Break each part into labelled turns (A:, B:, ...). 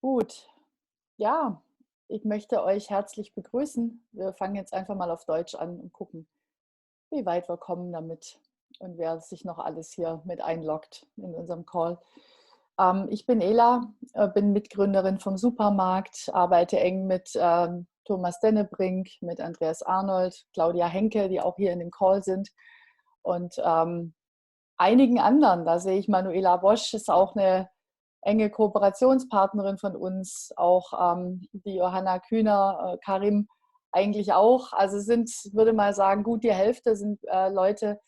A: Gut, ja, ich möchte euch herzlich begrüßen. Wir fangen jetzt einfach mal auf Deutsch an und gucken, wie weit wir kommen damit und wer sich noch alles hier mit einloggt in unserem Call. Ich bin Ela, bin Mitgründerin vom Supermarkt, arbeite eng mit Thomas Dennebrink, mit Andreas Arnold, Claudia Henke, die auch hier in dem Call sind, und einigen anderen. Da sehe ich Manuela Bosch, ist auch eine enge Kooperationspartnerin von uns, auch die Johanna Kühner, Karim eigentlich auch. Also sind, würde mal sagen, gut die Hälfte sind Leute,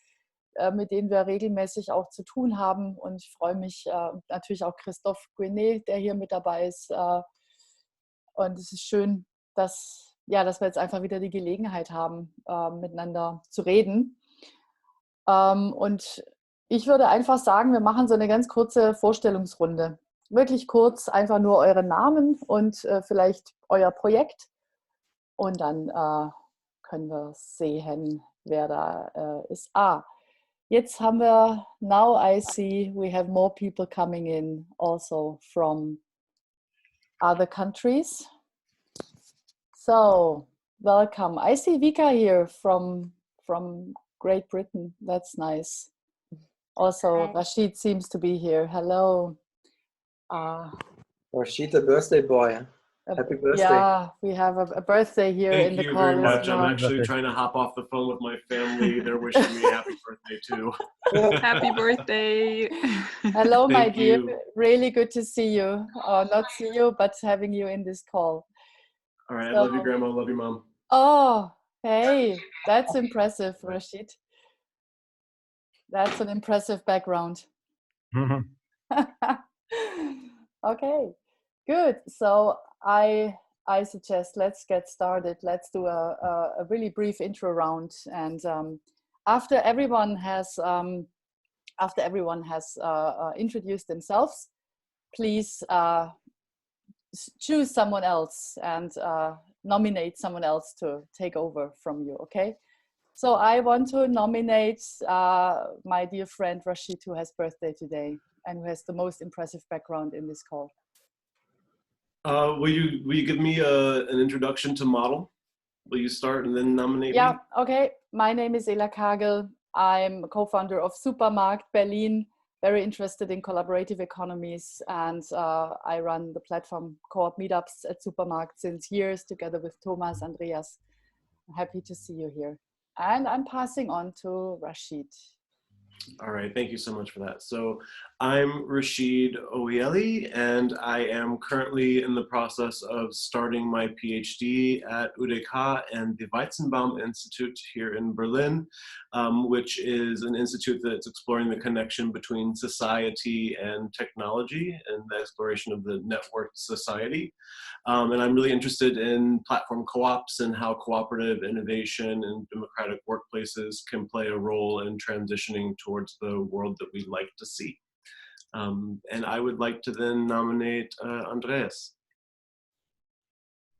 A: mit denen wir regelmäßig auch zu tun haben. Und ich freue mich natürlich auch Christophe Guenet, der hier mit dabei ist. Und es ist schön, dass wir jetzt einfach wieder die Gelegenheit haben, miteinander zu reden. Und ich würde einfach sagen, wir machen so eine ganz kurze Vorstellungsrunde. Wirklich kurz, einfach nur euren Namen und vielleicht euer Projekt. Und dann können wir sehen, wer da ist. Jetzt haben wir, now I see we have more people coming in also from other countries. So, welcome. I see Vika here from Great Britain. That's nice. Also, Rashid seems to be here. Hello.
B: Rashid, the birthday boy. Happy birthday.
A: Yeah, we have a birthday here in the call.
C: Thank you very much.
A: Well.
C: I'm actually trying to hop off the phone with my family. They're wishing me happy birthday too.
D: Happy birthday.
A: Hello, my
C: Thank
A: dear.
C: you.
A: Really good to see you. Not see you, but having you in this call.
C: All right. I love you, Grandma. I love you, Mom.
A: Oh, hey, that's impressive, Rashid. That's an impressive background. Okay, good. So I suggest let's get started. Let's do a really brief intro round, and after everyone has introduced themselves, please choose someone else and nominate someone else to take over from you. Okay. So I want to nominate my dear friend Rashid, who has birthday today and who has the most impressive background in this call.
C: Will you give me an introduction to Model? Will you start and then nominate me?
A: Yeah, okay. My name is Ela Kagel. I'm a co-founder of Supermarkt Berlin, very interested in collaborative economies, and I run the platform Co-op Meetups at Supermarkt since years together with Thomas, Andreas. I'm happy to see you here. And I'm passing on to Rashid.
C: All right, thank you so much for that. So I'm Rashid Oyeli, and I am currently in the process of starting my PhD at UDK and the Weizenbaum Institute here in Berlin, which is an institute that's exploring the connection between society and technology and the exploration of the networked society. And I'm really interested in platform co-ops and how cooperative innovation and democratic workplaces can play a role in transitioning towards the world that we'd like to see. And I would like to then nominate Andreas.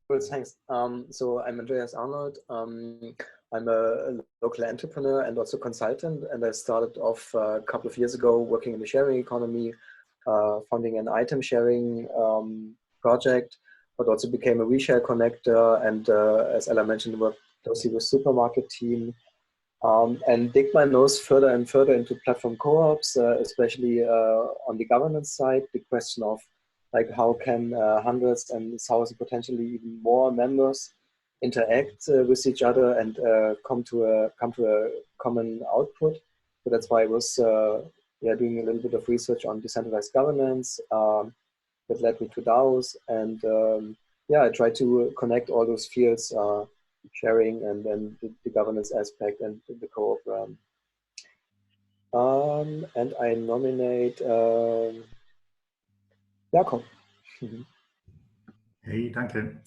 B: Well, thanks. So I'm Andreas Arnold. I'm a local entrepreneur and also consultant, and I started off a couple of years ago working in the sharing economy, founding an item sharing project, but also became a reshare connector, and as Ella mentioned, worked closely with supermarket team, and dig my nose further and further into platform co-ops, especially on the governance side, the question of like how can hundreds and thousands, potentially even more members interact with each other and come to a common output. So that's why I was doing a little bit of research on decentralized governance. That led me to DAOs, and I try to connect all those fields, sharing and then the governance aspect and the co-op. And I nominate Jakob.
E: Hey, danke.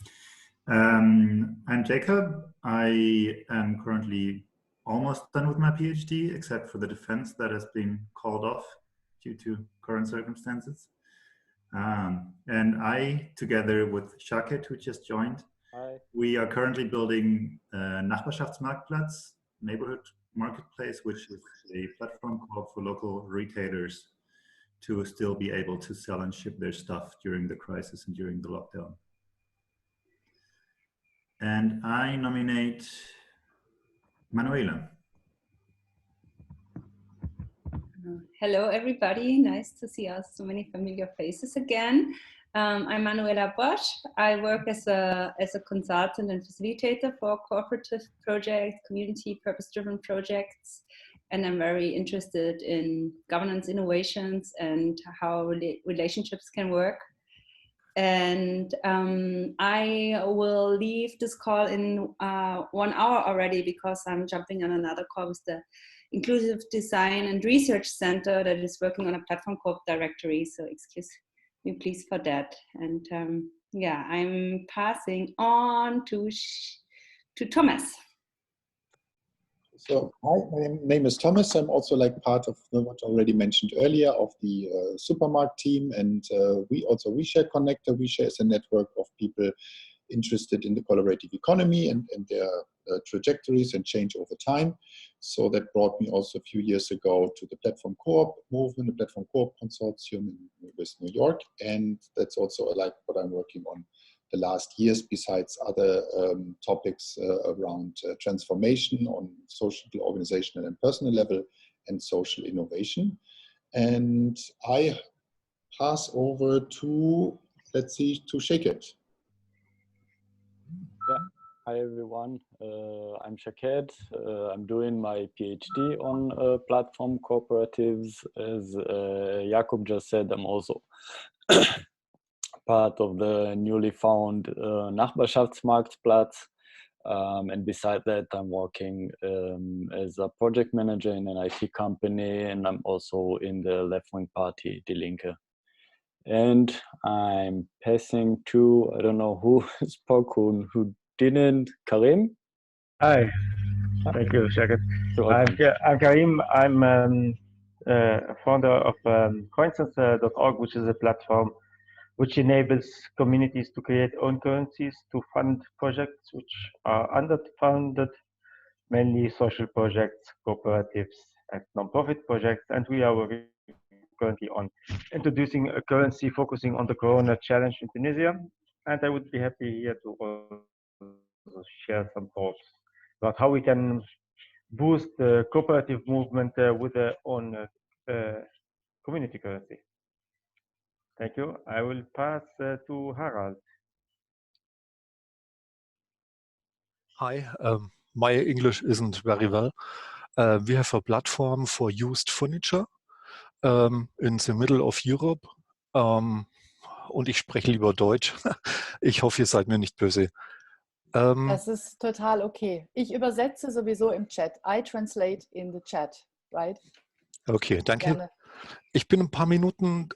E: I'm Jacob. I am currently almost done with my PhD, except for the defense that has been called off due to current circumstances. And I, together with Shaket, who just joined, we are currently building Nachbarschaftsmarktplatz, neighborhood marketplace, which is a platform co-op for local retailers to still be able to sell and ship their stuff during the crisis and during the lockdown. And I nominate Manuela.
F: Hello, everybody. Nice to see us, so many familiar faces again. I'm Manuela Bosch. I work as a consultant and facilitator for cooperative projects, community purpose-driven projects, and I'm very interested in governance innovations and how relationships can work. And I will leave this call in 1 hour already because I'm jumping on another call with the Inclusive Design and Research Center that is working on a platform called Directory. So excuse me, please, for that. And yeah, I'm passing on to Thomas.
G: So hi, my name is Thomas. I'm also like part of what I already mentioned earlier of the Supermarkt team, and we share Connector. We share is a network of people interested in the collaborative economy and their trajectories and change over time. So that brought me also a few years ago to the Platform Co-op movement, the Platform Co-op Consortium in West New York, and that's also like what I'm working on the last years, besides other topics around transformation on social, organizational, and personal level, and social innovation. And I pass over to, let's see, to Shaked.
H: Yeah. Hi everyone, I'm Shaked. I'm doing my PhD on platform cooperatives. As Jakob just said, I'm also part of the newly found Nachbarschaftsmarktplatz. And beside that, I'm working as a project manager in an IT company, and I'm also in the left-wing party, Die Linke. And I'm passing to, I don't know who spoke, who didn't, Karim?
I: Hi, thank you, Shaked. I'm Karim. I'm founder of coinsense.org, which is a platform which enables communities to create own currencies to fund projects which are underfunded, mainly social projects, cooperatives, and non-profit projects. And we are working currently on introducing a currency focusing on the Corona challenge in Tunisia. And I would be happy here to also share some thoughts about how we can boost the cooperative movement with their own community currency. Thank you. I will pass to Harald.
J: Hi, my English isn't very well. We have a platform for used furniture in the middle of Europe. Und ich spreche lieber Deutsch. Ich hoffe, ihr seid mir nicht böse.
A: Das ist total okay. Ich übersetze sowieso im Chat. I translate in the chat, right?
J: Okay, danke.
A: Gerne.
J: Ich bin ein paar Minuten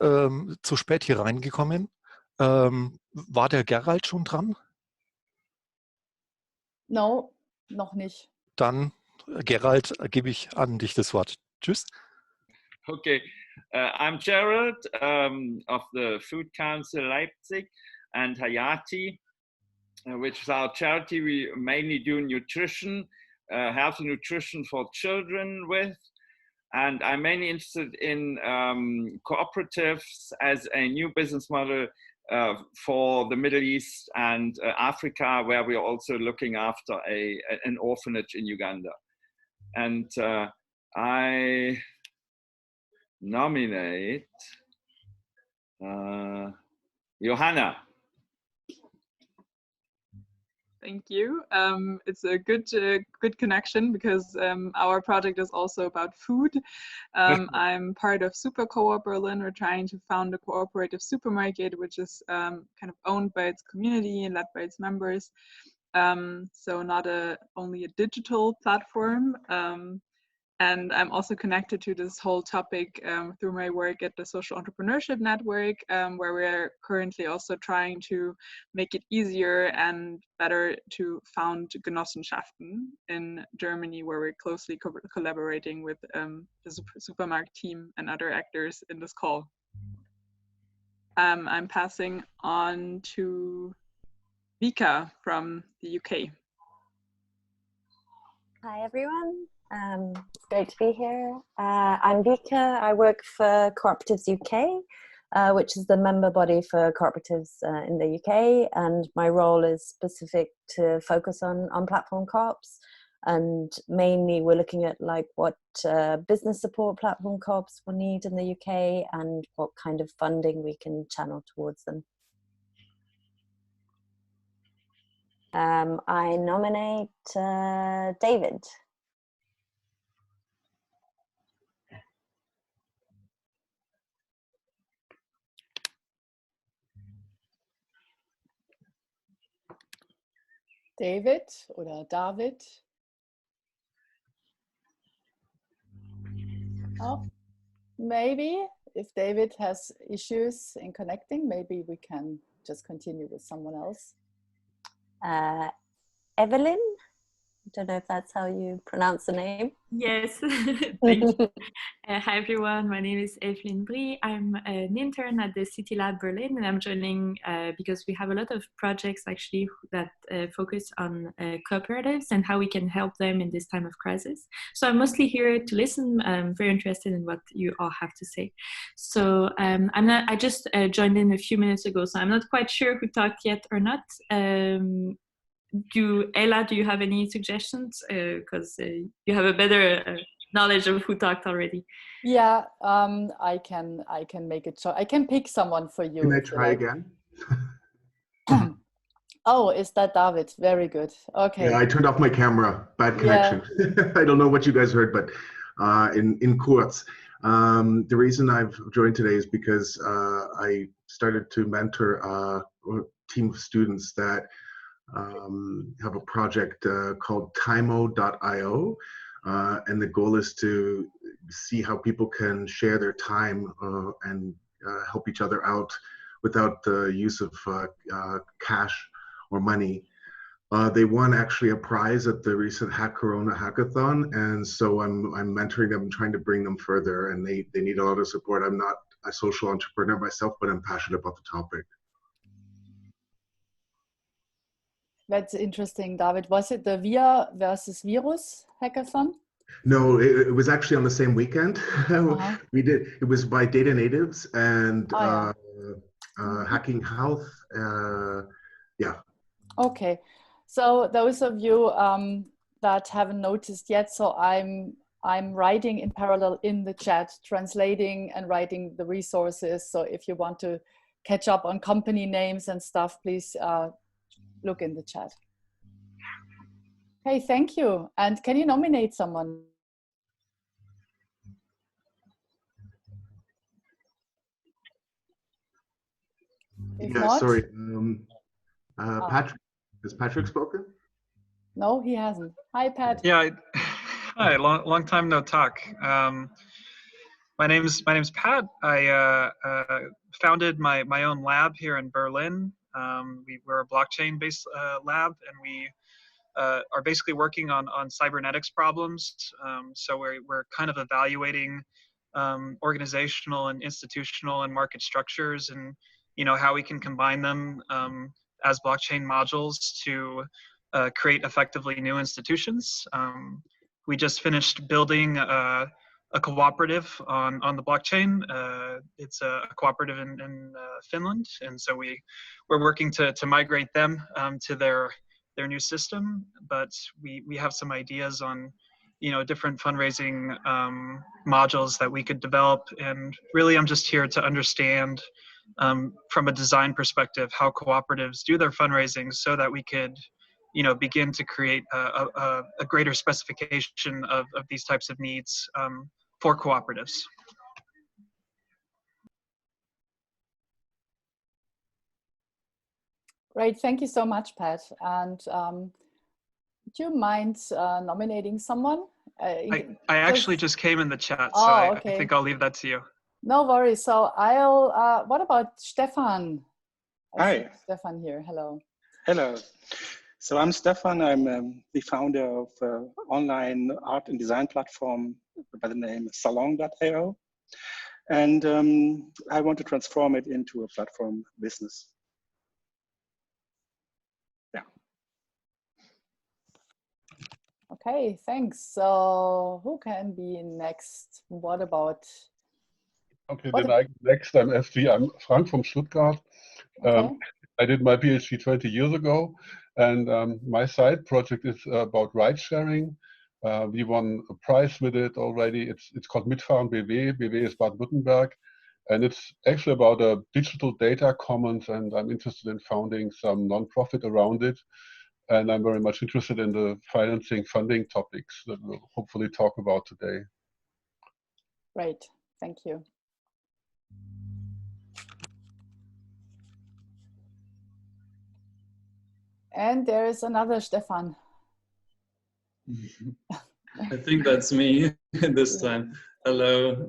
J: zu spät hier reingekommen. War der Gerald schon dran?
A: No, noch nicht.
J: Dann, Gerald, gebe ich an dich das Wort. Tschüss.
K: Okay, I'm Gerald of the Food Council Leipzig and Hayati, which is our charity. We mainly do nutrition, healthy nutrition for children with. And I'm mainly interested in cooperatives as a new business model for the Middle East and Africa, where we are also looking after an orphanage in Uganda. And I nominate Johanna.
D: Thank you. It's a good connection because our project is also about food. I'm part of Super Co-op Berlin. We're trying to found a cooperative supermarket, which is kind of owned by its community and led by its members. So not only a digital platform. And I'm also connected to this whole topic through my work at the Social Entrepreneurship Network, where we're currently also trying to make it easier and better to found Genossenschaften in Germany, where we're closely collaborating with the Supermarkt team and other actors in this call. I'm passing on to Vika from the UK.
L: Hi everyone, It's great to be here. I'm Vika. I work for Cooperatives UK, which is the member body for cooperatives in the UK, and my role is specific to focus on platform co-ops. And mainly we're looking at like what business support platform co-ops will need in the UK and what kind of funding we can channel towards them. I nominate David.
A: David oder David? Oh, maybe if David has issues in connecting, maybe we can just continue with someone else.
L: Evelyn? I don't know if that's how you pronounce the name.
M: Yes, thank you. Hi everyone, my name is Evelyn Brie. I'm an intern at the City Lab Berlin, and I'm joining because we have a lot of projects actually that focus on cooperatives and how we can help them in this time of crisis. So I'm mostly here to listen. I'm very interested in what you all have to say. So I just joined in a few minutes ago, so I'm not quite sure who talked yet or not. Ella, do you have any suggestions? Because you have a better knowledge of who talked already.
A: Yeah, I can make a choice. I can pick someone for you.
N: Can I try again?
A: Oh, is that David? Very good. Okay.
N: Yeah, I turned off my camera. Bad connection. Yeah. I don't know what you guys heard, but in Kurz. The reason I've joined today is because I started to mentor a team of students that have a project called Timo.io, and the goal is to see how people can share their time and help each other out without the use of cash or money. They won actually a prize at the recent Corona hackathon, and so I'm mentoring them, trying to bring them further, and they need a lot of support. I'm not a social entrepreneur myself, but I'm passionate about the topic.
A: That's interesting, David. Was it the VIA versus Virus hackathon?
N: No, it was actually on the same weekend. We did. It was by data natives and hacking health. Yeah.
A: Okay, so those of you that haven't noticed yet, so I'm writing in parallel in the chat, translating and writing the resources. So if you want to catch up on company names and stuff, please look in the chat. Hey, thank you. And can you nominate someone? If
N: yeah,
A: not,
N: sorry. Patrick, has Patrick spoken?
A: No, he hasn't. Hi, Pat.
O: Yeah, hi. Long time no talk. My name's Pat. I founded my own lab here in Berlin. We're a blockchain-based lab, and we are basically working on cybernetics problems. So we're kind of evaluating organizational and institutional and market structures, and how we can combine them as blockchain modules to create effectively new institutions. We just finished building a cooperative on the blockchain. It's a cooperative in Finland, and so we're working to migrate them to their new system. But we have some ideas on different fundraising modules that we could develop. And really, I'm just here to understand from a design perspective how cooperatives do their fundraising, so that we could begin to create a greater specification of these types of needs for cooperatives.
A: Great, thank you so much, Pat. And do you mind nominating someone?
O: I actually just came in the chat, so
A: okay.
O: I think I'll leave that to you.
A: No worries. So I'll, what about Stefan?
P: Hi.
A: Stefan here, hello.
P: Hello. So I'm Stefan. I'm the founder of an online art and design platform by the name Salon.io. And I want to transform it into a platform business. Yeah.
A: Okay, thanks. So who can be next? What about?
Q: Okay, then I next. I'm FG. I'm Frank from Stuttgart.
A: Okay.
Q: I did my PhD 20 years ago, and my side project is about ride sharing. We won a prize with it already. It's called Mitfahren BW. BW is Baden-Württemberg, and it's actually about a digital data commons. And I'm interested in founding some nonprofit around it. And I'm very much interested in the funding topics that we'll hopefully talk about today.
A: Great, thank you. And there is another Stefan.
R: I think that's me this time. Hello.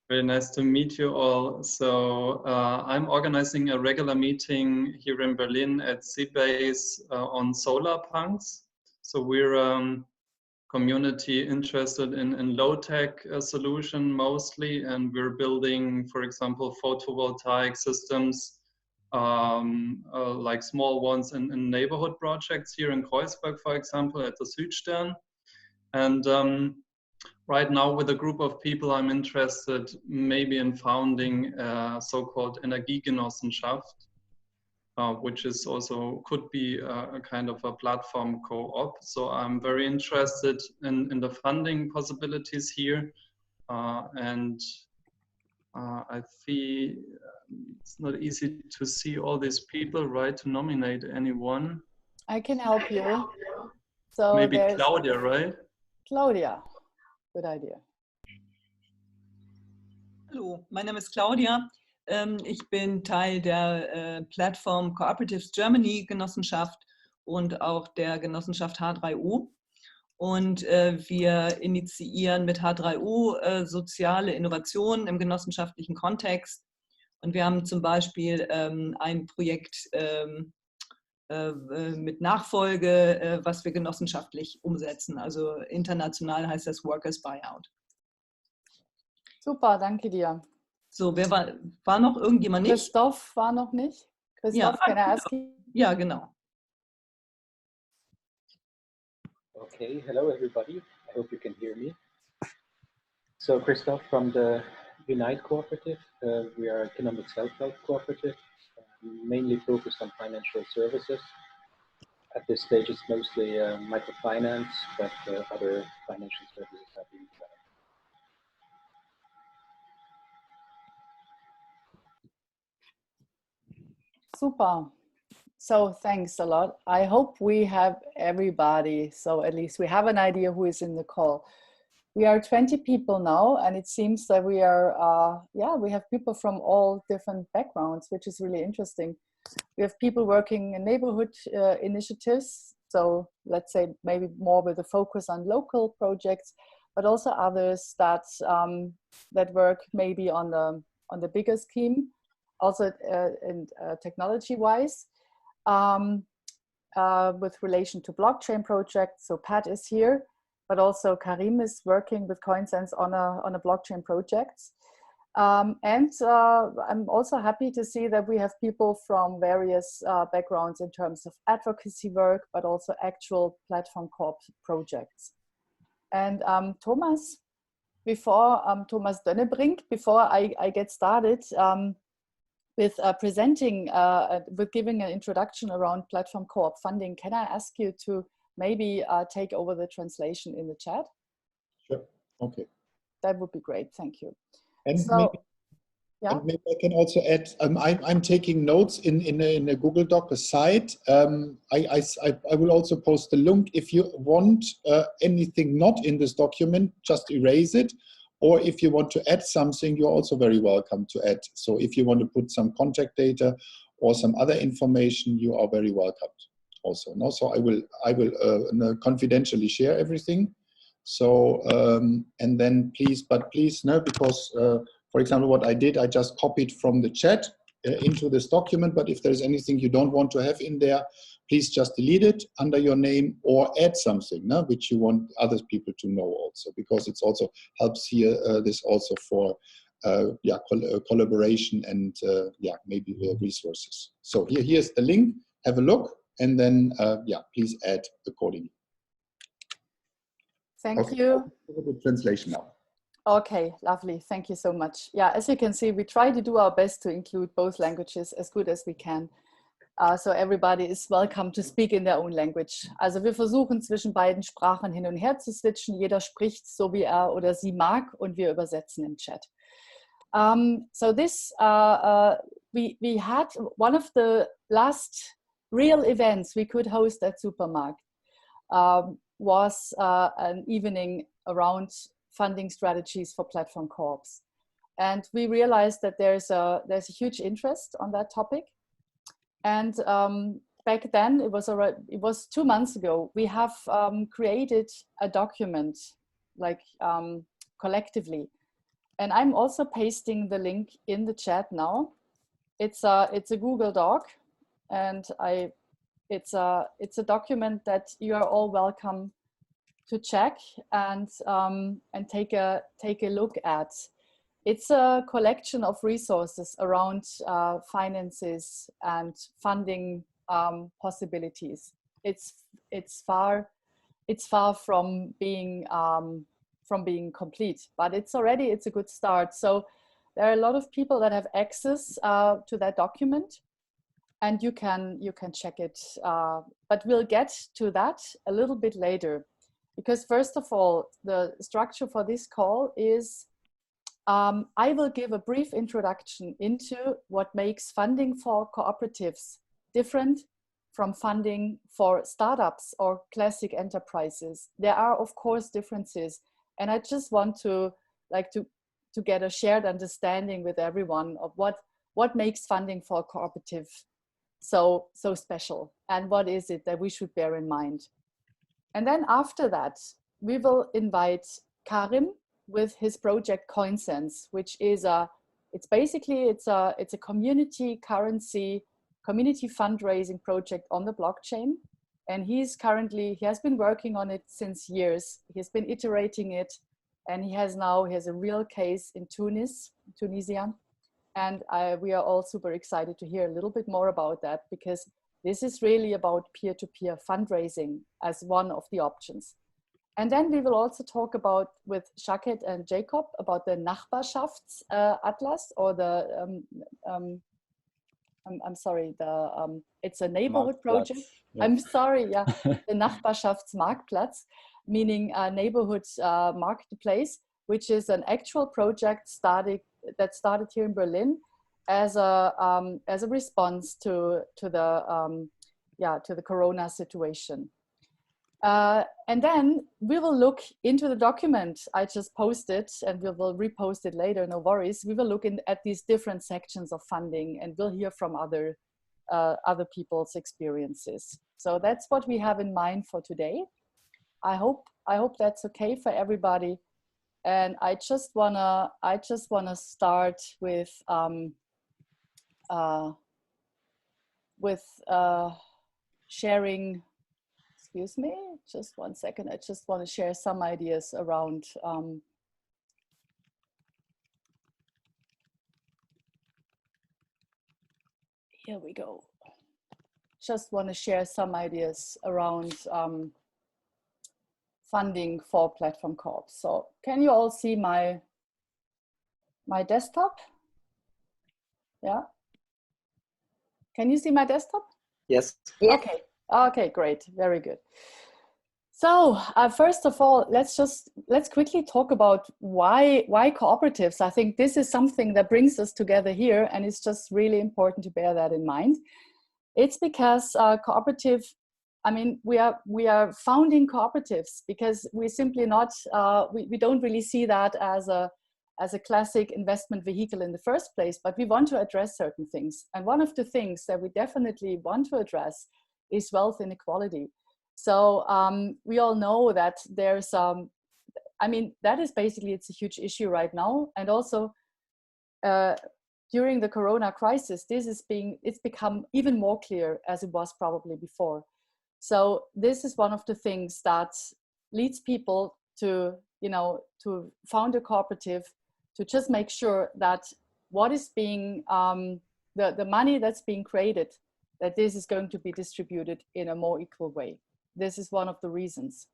R: Very nice to meet you all. So I'm organizing a regular meeting here in Berlin at Seabase on solar punks. So we're community interested in low-tech solution mostly, and we're building, for example, photovoltaic systems like small ones in neighborhood projects here in Kreuzberg, for example, at the Südstern. And right now, with a group of people, I'm interested maybe in founding a so-called Energiegenossenschaft, which is also could be a kind of a platform co-op. So I'm very interested in the funding possibilities here, and I feel it's not easy to see all these people, right? To nominate anyone.
A: I can help you. So
R: maybe Claudia, right?
A: Claudia, good idea.
S: Hallo, mein Name ist Claudia. Ich bin Teil der Plattform Cooperatives Germany Genossenschaft und auch der Genossenschaft H3U. Und wir initiieren mit H3U soziale Innovationen im genossenschaftlichen Kontext. Und wir haben zum Beispiel ein Projekt mit Nachfolge, was wir genossenschaftlich umsetzen. Also international heißt das Workers Buyout.
A: Super, danke dir.
S: So, wer war noch irgendjemand nicht?
A: Christoph war noch nicht. Christoph, can I ask you?
S: Ja, genau.
T: Okay, hello everybody. I hope you can hear me. So Christoph from the Unite Cooperative. We are an economic self-help cooperative, mainly focused on financial services. At this stage, it's mostly microfinance, but other financial services have been developed.
A: Super. So thanks a lot. I hope we have everybody, so at least we have an idea who is in the call. We are 20 people now, and it seems that we are, we have people from all different backgrounds, which is really interesting. We have people working in neighborhood initiatives, so let's say maybe more with a focus on local projects, but also others that that work maybe on the bigger scheme, also technology-wise, with relation to blockchain projects. So Pat is here, but also Karim is working with CoinSense on a blockchain project. And I'm also happy to see that we have people from various backgrounds in terms of advocacy work, but also actual platform corp projects. And Thomas, before Thomas Dönnebrink, before I get started with presenting, with giving an introduction around platform co-op funding, can I ask you to maybe take over the translation in the chat?
G: Sure, okay.
A: That would be great, thank you.
G: And
A: so,
G: maybe, and maybe I can also add, I'm taking notes in a Google Doc aside. I will also post the link. If you want anything not in this document, just erase it. Or if you want to add something, you're also very welcome to add. So if you want to put some contact data or some other information, you are very welcome also. No? So I will confidentially share everything. So, and then please, no, because for example, what I did, I just copied from the chat into this document, but if there's anything you don't want to have in there, please just delete it under your name or add something, no, which you want other people to know also, because it's also helps here, this also for collaboration and maybe resources. So here's the link, have a look, and then please add accordingly.
A: Thank you.
G: The translation now.
A: Okay, lovely. Thank you so much. Yeah, as you can see, we try to do our best to include both languages as good as we can. So everybody is welcome to speak in their own language. Also wir versuchen zwischen beiden Sprachen hin und her zu switchen. Jeder spricht so wie er oder sie mag und wir übersetzen im Chat. So this, we had one of the last real events we could host at Supermarkt was an evening around funding strategies for platform co-ops. And we realized that there's a huge interest on that topic. And back then, it was 2 months ago, we have created a document, like collectively. And I'm also pasting the link in the chat now. It's a Google Doc, and it's a document that you are all welcome to check and take a look at. It's a collection of resources around finances and funding possibilities. It's far from being complete, but it's a good start. So there are a lot of people that have access to that document, and you can check it. But we'll get to that a little bit later, because first of all, the structure for this call is I will give a brief introduction into what makes funding for cooperatives different from funding for startups or classic enterprises. There are, of course, differences. And I just want to get a shared understanding with everyone of what makes funding for a cooperative so special, and what is it that we should bear in mind. And then after that, we will invite Karim with his project CoinSense, which is it's a community currency, community fundraising project on the blockchain. And he has been working on it since years. He's been iterating it, and he has a real case in Tunisia. And we are all super excited to hear a little bit more about that, because this is really about peer-to-peer fundraising as one of the options. And then we will also talk with Shaket and Jacob about the Nachbarschaftsatlas, or the, I'm sorry, it's a neighborhood project.
H: Yeah.
A: I'm sorry, yeah, the Nachbarschaftsmarktplatz, meaning a neighborhood marketplace, which is an actual project that started here in Berlin as a response to the Corona situation. And then we will look into the document I just posted, and we will repost it later, no worries. We will look at these different sections of funding, and we'll hear from other people's experiences. So that's what we have in mind for today. I hope that's okay for everybody. And I just wanna start with sharing. Excuse me, just 1 second. I just want to share some ideas around here we go. Just want to share some ideas around funding for platform co-ops. So can you all see my desktop? Yeah. Can you see my desktop?
B: Yes.
A: Okay. Okay, great. Very good. So first of all, let's quickly talk about why cooperatives. I think this is something that brings us together here, and it's just really important to bear that in mind. It's because cooperative, I mean, we are founding cooperatives because we're simply not, we don't really see that as a classic investment vehicle in the first place, but we want to address certain things. And one of the things that we definitely want to address is wealth inequality. So we all know that there's, I mean, that is basically, it's a huge issue right now. And also during the Corona crisis, it's become even more clear as it was probably before. So this is one of the things that leads people to, to found a cooperative, to just make sure that what is being, the money that's being created, that this is going to be distributed in a more equal way. This is one of the reasons.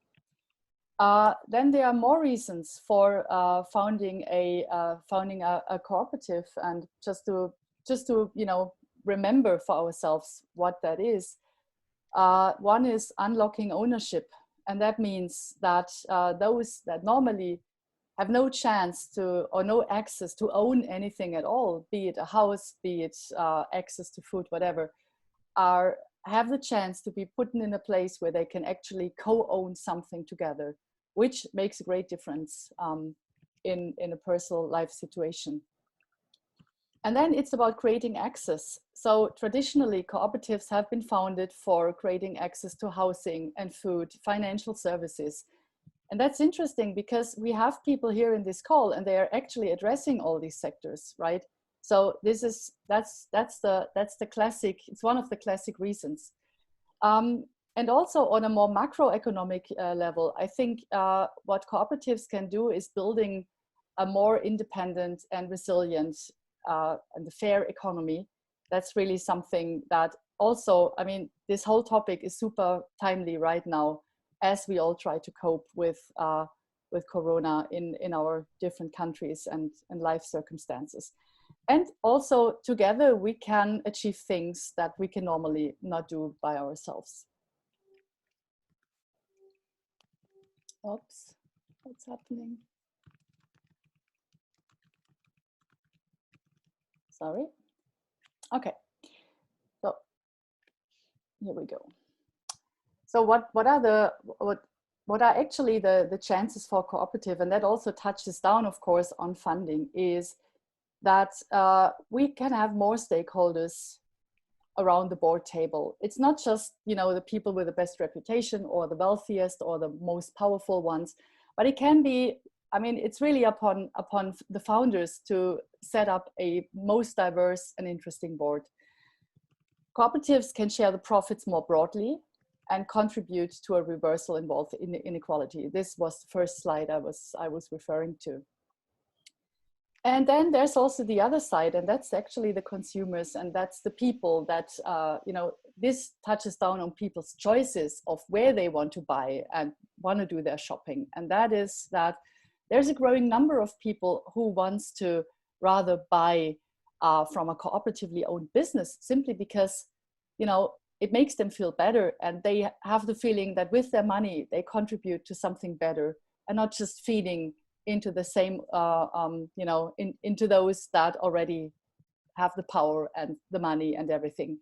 A: then there are more reasons for founding a cooperative. And just to remember for ourselves what that is. One is unlocking ownership, and that means that those that normally have no chance to or no access to own anything at all, be it a house, be it access to food, whatever, have the chance to be put in a place where they can actually co-own something together, which makes a great difference in a personal life situation. And then it's about creating access. So traditionally, cooperatives have been founded for creating access to housing and food, financial services. And that's interesting because we have people here in this call and they are actually addressing all these sectors, right? So that's the classic, it's one of the classic reasons. And also on a more macroeconomic level, I think what cooperatives can do is building a more independent and resilient and a fair economy. That's really something that also, I mean, this whole topic is super timely right now as we all try to cope with Corona in our different countries and life circumstances. And also together we can achieve things that we can normally not do by ourselves. Oops, what's happening? Sorry. Okay, so here we go. So what are actually the chances for cooperative, and that also touches down, of course, on funding, is that we can have more stakeholders around the board table. It's not just, you know, the people with the best reputation or the wealthiest or the most powerful ones, but it can be, I mean, it's really upon the founders to set up a most diverse and interesting board. Cooperatives can share the profits more broadly and contribute to a reversal involved in inequality. This was the first slide I was referring to. And then there's also the other side, and that's actually the consumers, and that's the people that, you know, this touches down on people's choices of where they want to buy and want to do their shopping. And that is that there's a growing number of people who wants to rather buy from a cooperatively owned business simply because, you know, it makes them feel better and they have the feeling that with their money, they contribute to something better and not just feeding into the same, you know, into those that already have the power and the money and everything.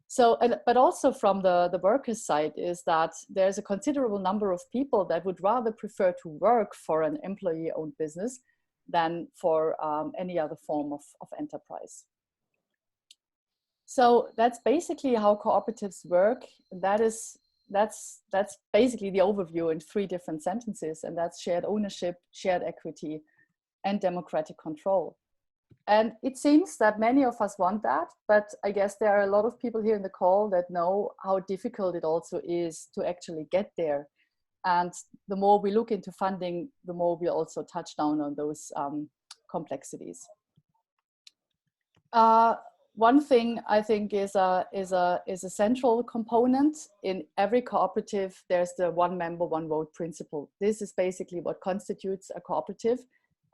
A: So, but also from the workers' side is that there's a considerable number of people that would rather prefer to work for an employee-owned business than for any other form of enterprise. So that's basically how cooperatives work. That's basically the overview in 3 different sentences, and that's shared ownership, shared equity, and democratic control. And it seems that many of us want that, but I guess there are a lot of people here in the call that know how difficult it also is to actually get there. And the more we look into funding, the more we also touch down on those complexities. One thing I think is a central component in every cooperative. There's the one member, one vote principle. This is basically what constitutes a cooperative,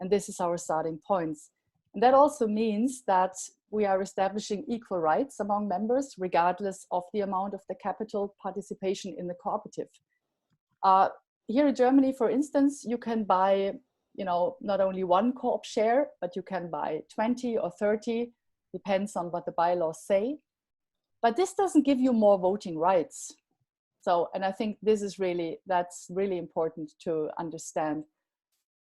A: and this is our starting points. And that also means that we are establishing equal rights among members, regardless of the amount of the capital participation in the cooperative. Here in Germany, for instance, you can buy, you know, not only one co-op share, but you can buy 20 or 30. Depends on what the bylaws say. But this doesn't give you more voting rights. So, and I think this is that's really important to understand.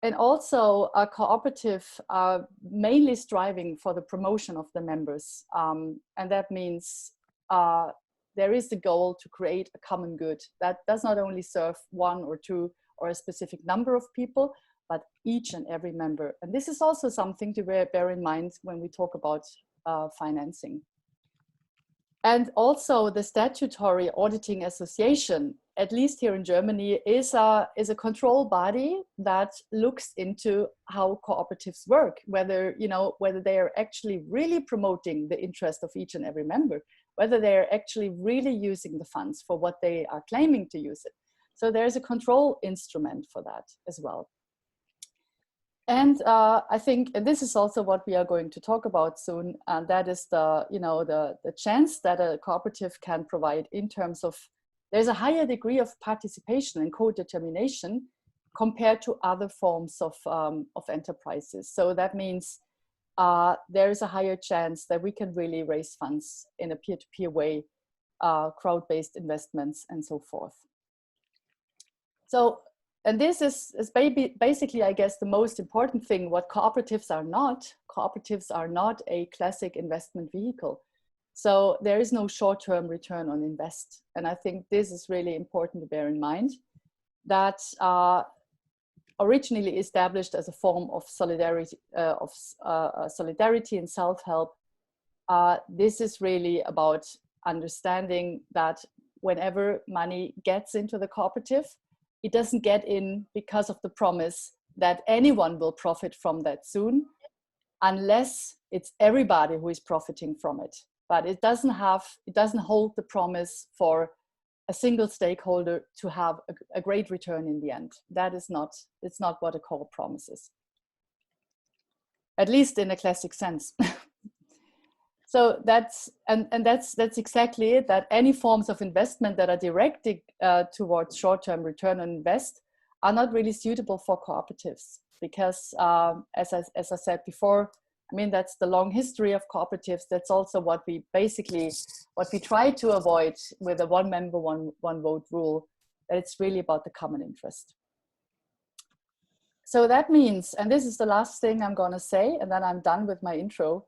A: And also a cooperative are mainly striving for the promotion of the members. And that means there is the goal to create a common good that does not only serve 1 or 2 or a specific number of people, but each and every member. And this is also something to bear in mind when we talk about financing. And also the statutory auditing association, at least here in Germany, is a control body that looks into how cooperatives work, whether they are actually really promoting the interest of each and every member, whether they are actually really using the funds for what they are claiming to use it. So there's a control instrument for that as well. And I think, and this is also what we are going to talk about soon, and that is the, you know, the chance that a cooperative can provide in terms of, there's a higher degree of participation and co-determination compared to other forms of enterprises. So that means there is a higher chance that we can really raise funds in a peer-to-peer way, crowd-based investments and so forth. So, and this is basically, I guess, the most important thing. What cooperatives are not a classic investment vehicle. So there is no short-term return on invest. And I think this is really important to bear in mind, that originally established as a form of solidarity, solidarity and self-help. This is really about understanding that whenever money gets into the cooperative, it doesn't get in because of the promise that anyone will profit from that soon, unless it's everybody who is profiting from it. But it doesn't hold the promise for a single stakeholder to have a great return in the end. That is not, it's not what a co-op promises, at least in a classic sense. So that's, and that's exactly it, that any forms of investment that are directed towards short-term return on invest are not really suitable for cooperatives, because as I said before, I mean, that's the long history of cooperatives. That's also what we try to avoid with a one member, one vote rule, that it's really about the common interest. So that means, and this is the last thing I'm going to say, and then I'm done with my intro.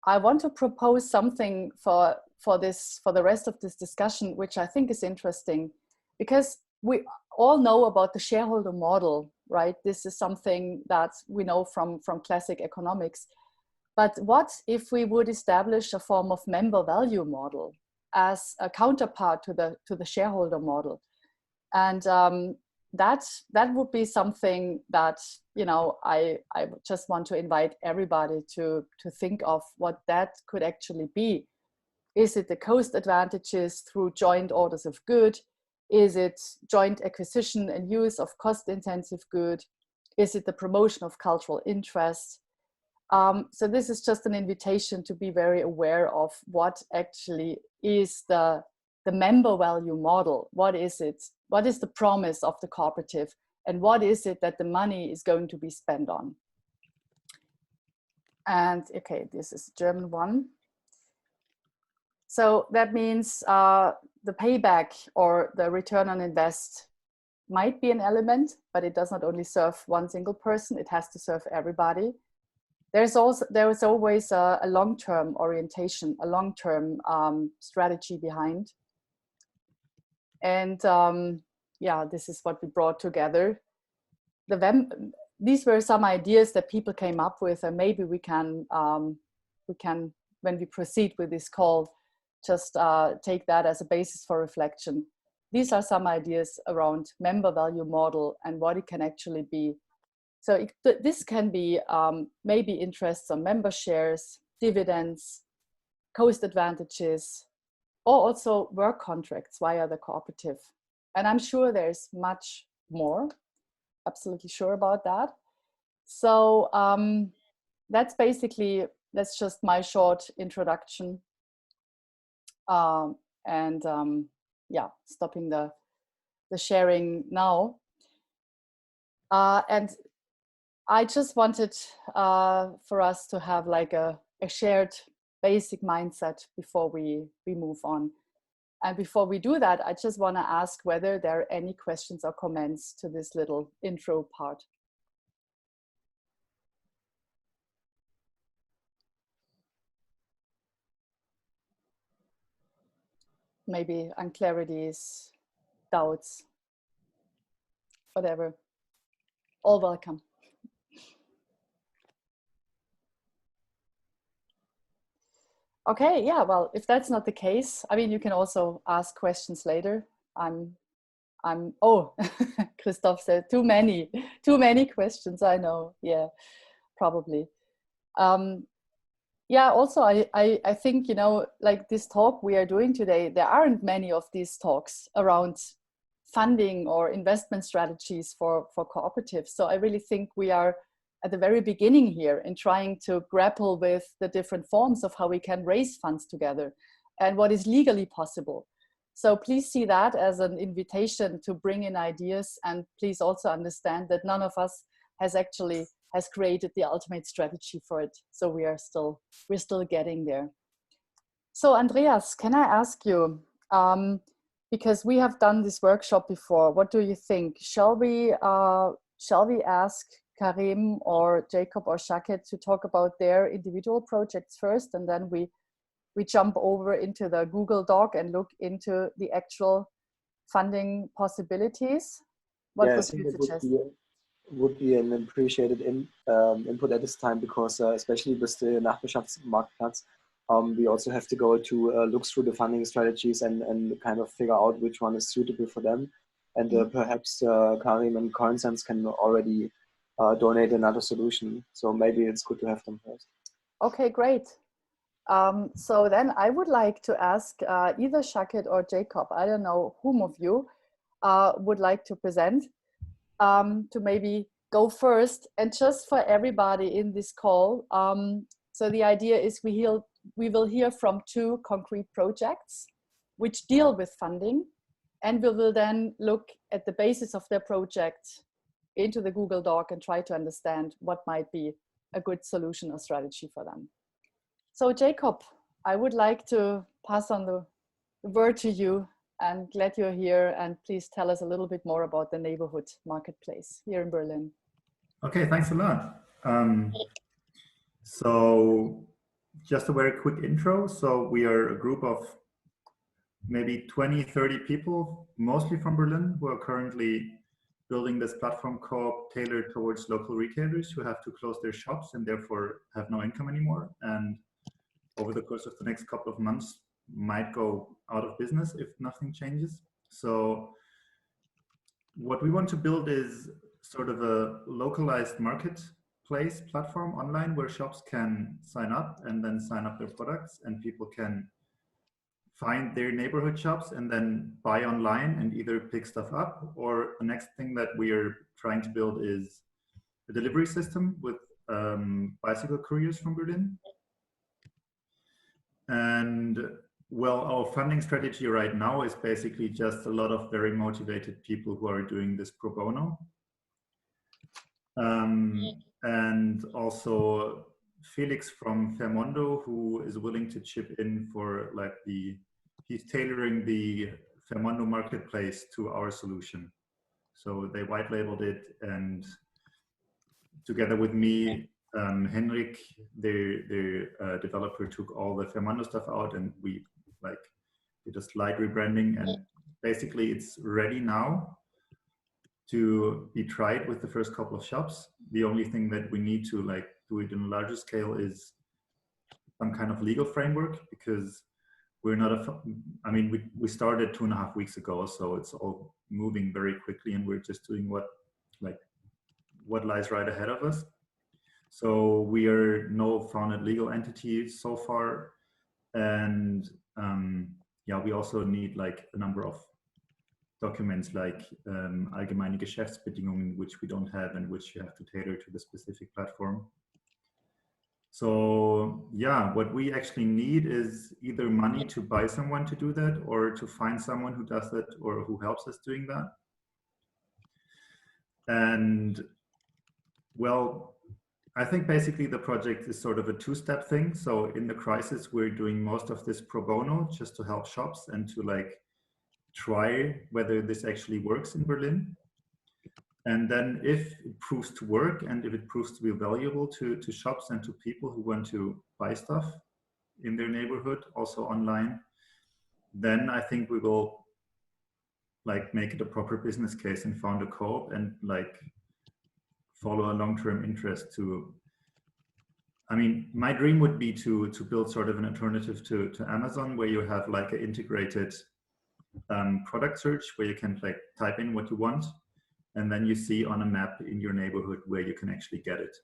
A: I want to propose something for the rest of this discussion, which I think is interesting, because we all know about the shareholder model, right? This is something that we know from classic economics. But what if we would establish a form of member value model as a counterpart to the shareholder model? And that would be something that, you know, I just want to invite everybody to think of what that could actually be. Is it the cost advantages through joint orders of good? Is it joint acquisition and use of cost-intensive good? Is it the promotion of cultural interest? So this is just an invitation to be very aware of what actually is the member value model. What is it? What is the promise of the cooperative? And what is it that the money is going to be spent on? And okay, this is German one. So that means the payback or the return on invest might be an element, but it does not only serve one single person, it has to serve everybody. There is always a long-term orientation, a long-term strategy behind. And yeah, this is what we brought together. These were some ideas that people came up with, and maybe we can, when we proceed with this call, just take that as a basis for reflection. These are some ideas around member value model and what it can actually be. So this can be maybe interests on member shares, dividends, cost advantages, or also work contracts via the cooperative. And I'm sure there's much more, absolutely sure about that. So that's just my short introduction. Yeah, stopping the sharing now. And I just wanted for us to have like a shared basic mindset before we move on. And before we do that, I just want to ask whether there are any questions or comments to this little intro part. Maybe unclarities, doubts, whatever. All welcome. Okay, yeah, well, if that's not the case, I mean, you can also ask questions later. Oh, Christoph said too many questions, I know, yeah, probably. Yeah, also, I think, you know, like this talk we are doing today, there aren't many of these talks around funding or investment strategies for cooperatives. So I really think we are at the very beginning here in trying to grapple with the different forms of how we can raise funds together and what is legally possible. So please see that as an invitation to bring in ideas, and please also understand that none of us has created the ultimate strategy for it. So we're still getting there. So Andreas, can I ask you, because we have done this workshop before, what do you think? Shall we ask Karim or Jacob or Shaket to talk about their individual projects first, and then we jump over into the Google Doc and look into the actual funding possibilities? What would you suggest?
B: Would be an appreciated input at this time, because especially with the Nachbarschaftsmarktplatz, we also have to go to look through the funding strategies and kind of figure out which one is suitable for them. And perhaps Karim and Constance can already donate another solution. So maybe it's good to have them first.
A: Okay, great. So then I would like to ask either Shaket or Jacob, I don't know whom of you would like to present, to maybe go first. And just for everybody in this call, so the idea is we will hear from 2 concrete projects which deal with funding, and we will then look at the basis of their project into the Google Doc and try to understand what might be a good solution or strategy for them. So Jacob, I would like to pass on the word to you, and glad you're here, and please tell us a little bit more about the neighborhood marketplace here in Berlin.
E: Okay, thanks a lot. So just a very quick intro. So we are a group of maybe 20, 30 people, mostly from Berlin, who are currently building this platform co-op tailored towards local retailers who have to close their shops and therefore have no income anymore. And over the course of the next couple of months might go out of business if nothing changes. So what we want to build is sort of a localized marketplace platform online where shops can sign up and then sign up their products, and people can find their neighborhood shops and then buy online and either pick stuff up, or the next thing that we are trying to build is a delivery system with bicycle couriers from Berlin. And well, our funding strategy right now is basically just a lot of very motivated people who are doing this pro bono. And also Felix from Fairmondo, who is willing to chip in for like he's tailoring the Fairmondo marketplace to our solution. So they white labeled it, and together with me, Henrik, their developer, took all the Fairmondo stuff out, and we did a slight rebranding, and basically it's ready now to be tried with the first couple of shops. The only thing that we need to do it in a larger scale is some kind of legal framework, because we're not we started 2.5 weeks ago, so it's all moving very quickly, and we're just doing what lies right ahead of us. So we are no founded legal entity so far, and yeah, we also need a number of documents like allgemeine Geschäftsbedingungen, which we don't have and which you have to tailor to the specific platform. So yeah, what we actually need is either money to buy someone to do that, or to find someone who does that or who helps us doing that. And well, I think basically the project is sort of a 2-step thing. So in the crisis, we're doing most of this pro bono just to help shops and to try whether this actually works in Berlin. And then if it proves to work, and if it proves to be valuable to shops and to people who want to buy stuff in their neighborhood, also online, then I think we will make it a proper business case and found a co-op and follow a long-term interest to, my dream would be to build sort of an alternative to Amazon, where you have an integrated product search where you can type in what you want, and then you see on a map in your neighborhood where you can actually get it,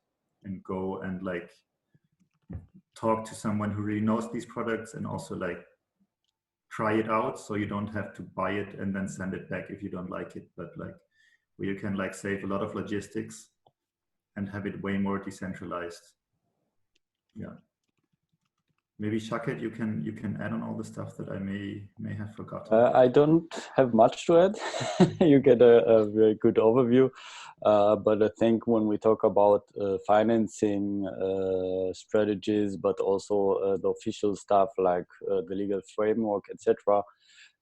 E: and go and talk to someone who really knows these products, and also try it out, so you don't have to buy it and then send it back if you don't like it, but like where you can like save a lot of logistics and have it way more decentralized. Yeah. Maybe Shaket, you can add on all the stuff that I may have forgotten.
H: I don't have much to add. You get a very good overview, but I think when we talk about financing strategies, but also the official stuff like the legal framework, etc.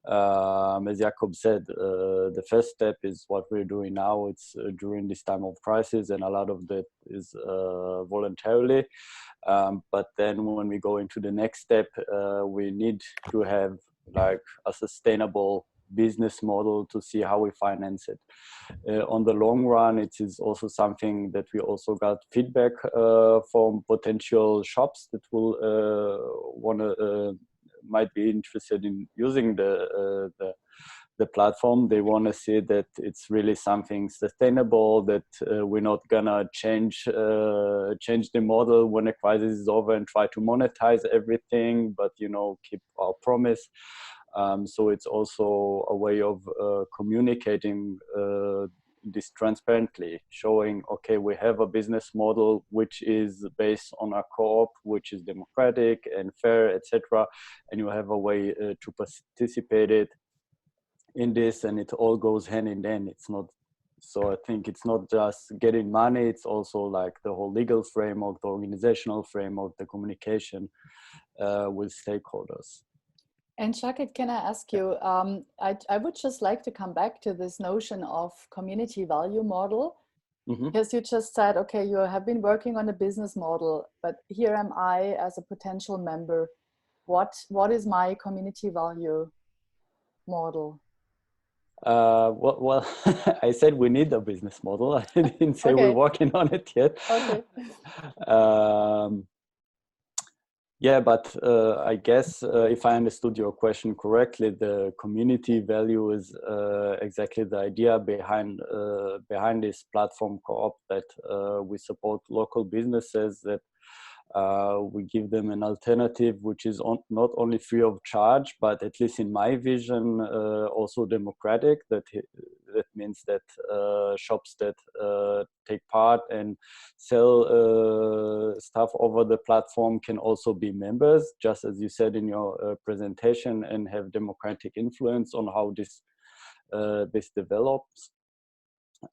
H: As Jakob said, the first step is what we're doing now. It's during this time of crisis, and a lot of that is voluntarily. But then when we go into the next step, we need to have like a sustainable business model to see how we finance it. On the long run, it is also something that we also got feedback from potential shops that will might be interested in using the platform. They want to see that it's really something sustainable, that we're not gonna change the model when the crisis is over and try to monetize everything, but keep our promise. So it's also a way of communicating this transparently, showing, okay, we have a business model which is based on a co-op, which is democratic and fair, etc. And you have a way to participate it in this, and it all goes hand in hand. It's not, so I think it's not just getting money, it's also like the whole legal framework, the organizational framework, the communication with stakeholders.
A: And Shaket, can I ask you, I would just like to come back to this notion of community value model, because you just said, okay, you have been working on a business model, but here am I as a potential member. What is my community value model?
H: Well, I said we need a business model. I didn't say we're working on it yet.
A: Okay.
H: Yeah, but I guess if I understood your question correctly, the community value is exactly the idea behind this platform co-op, that we support local businesses, that we give them an alternative which is not only free of charge, but at least in my vision, also democratic. That means that shops that take part and sell stuff over the platform can also be members, just as you said in your presentation, and have democratic influence on how this develops.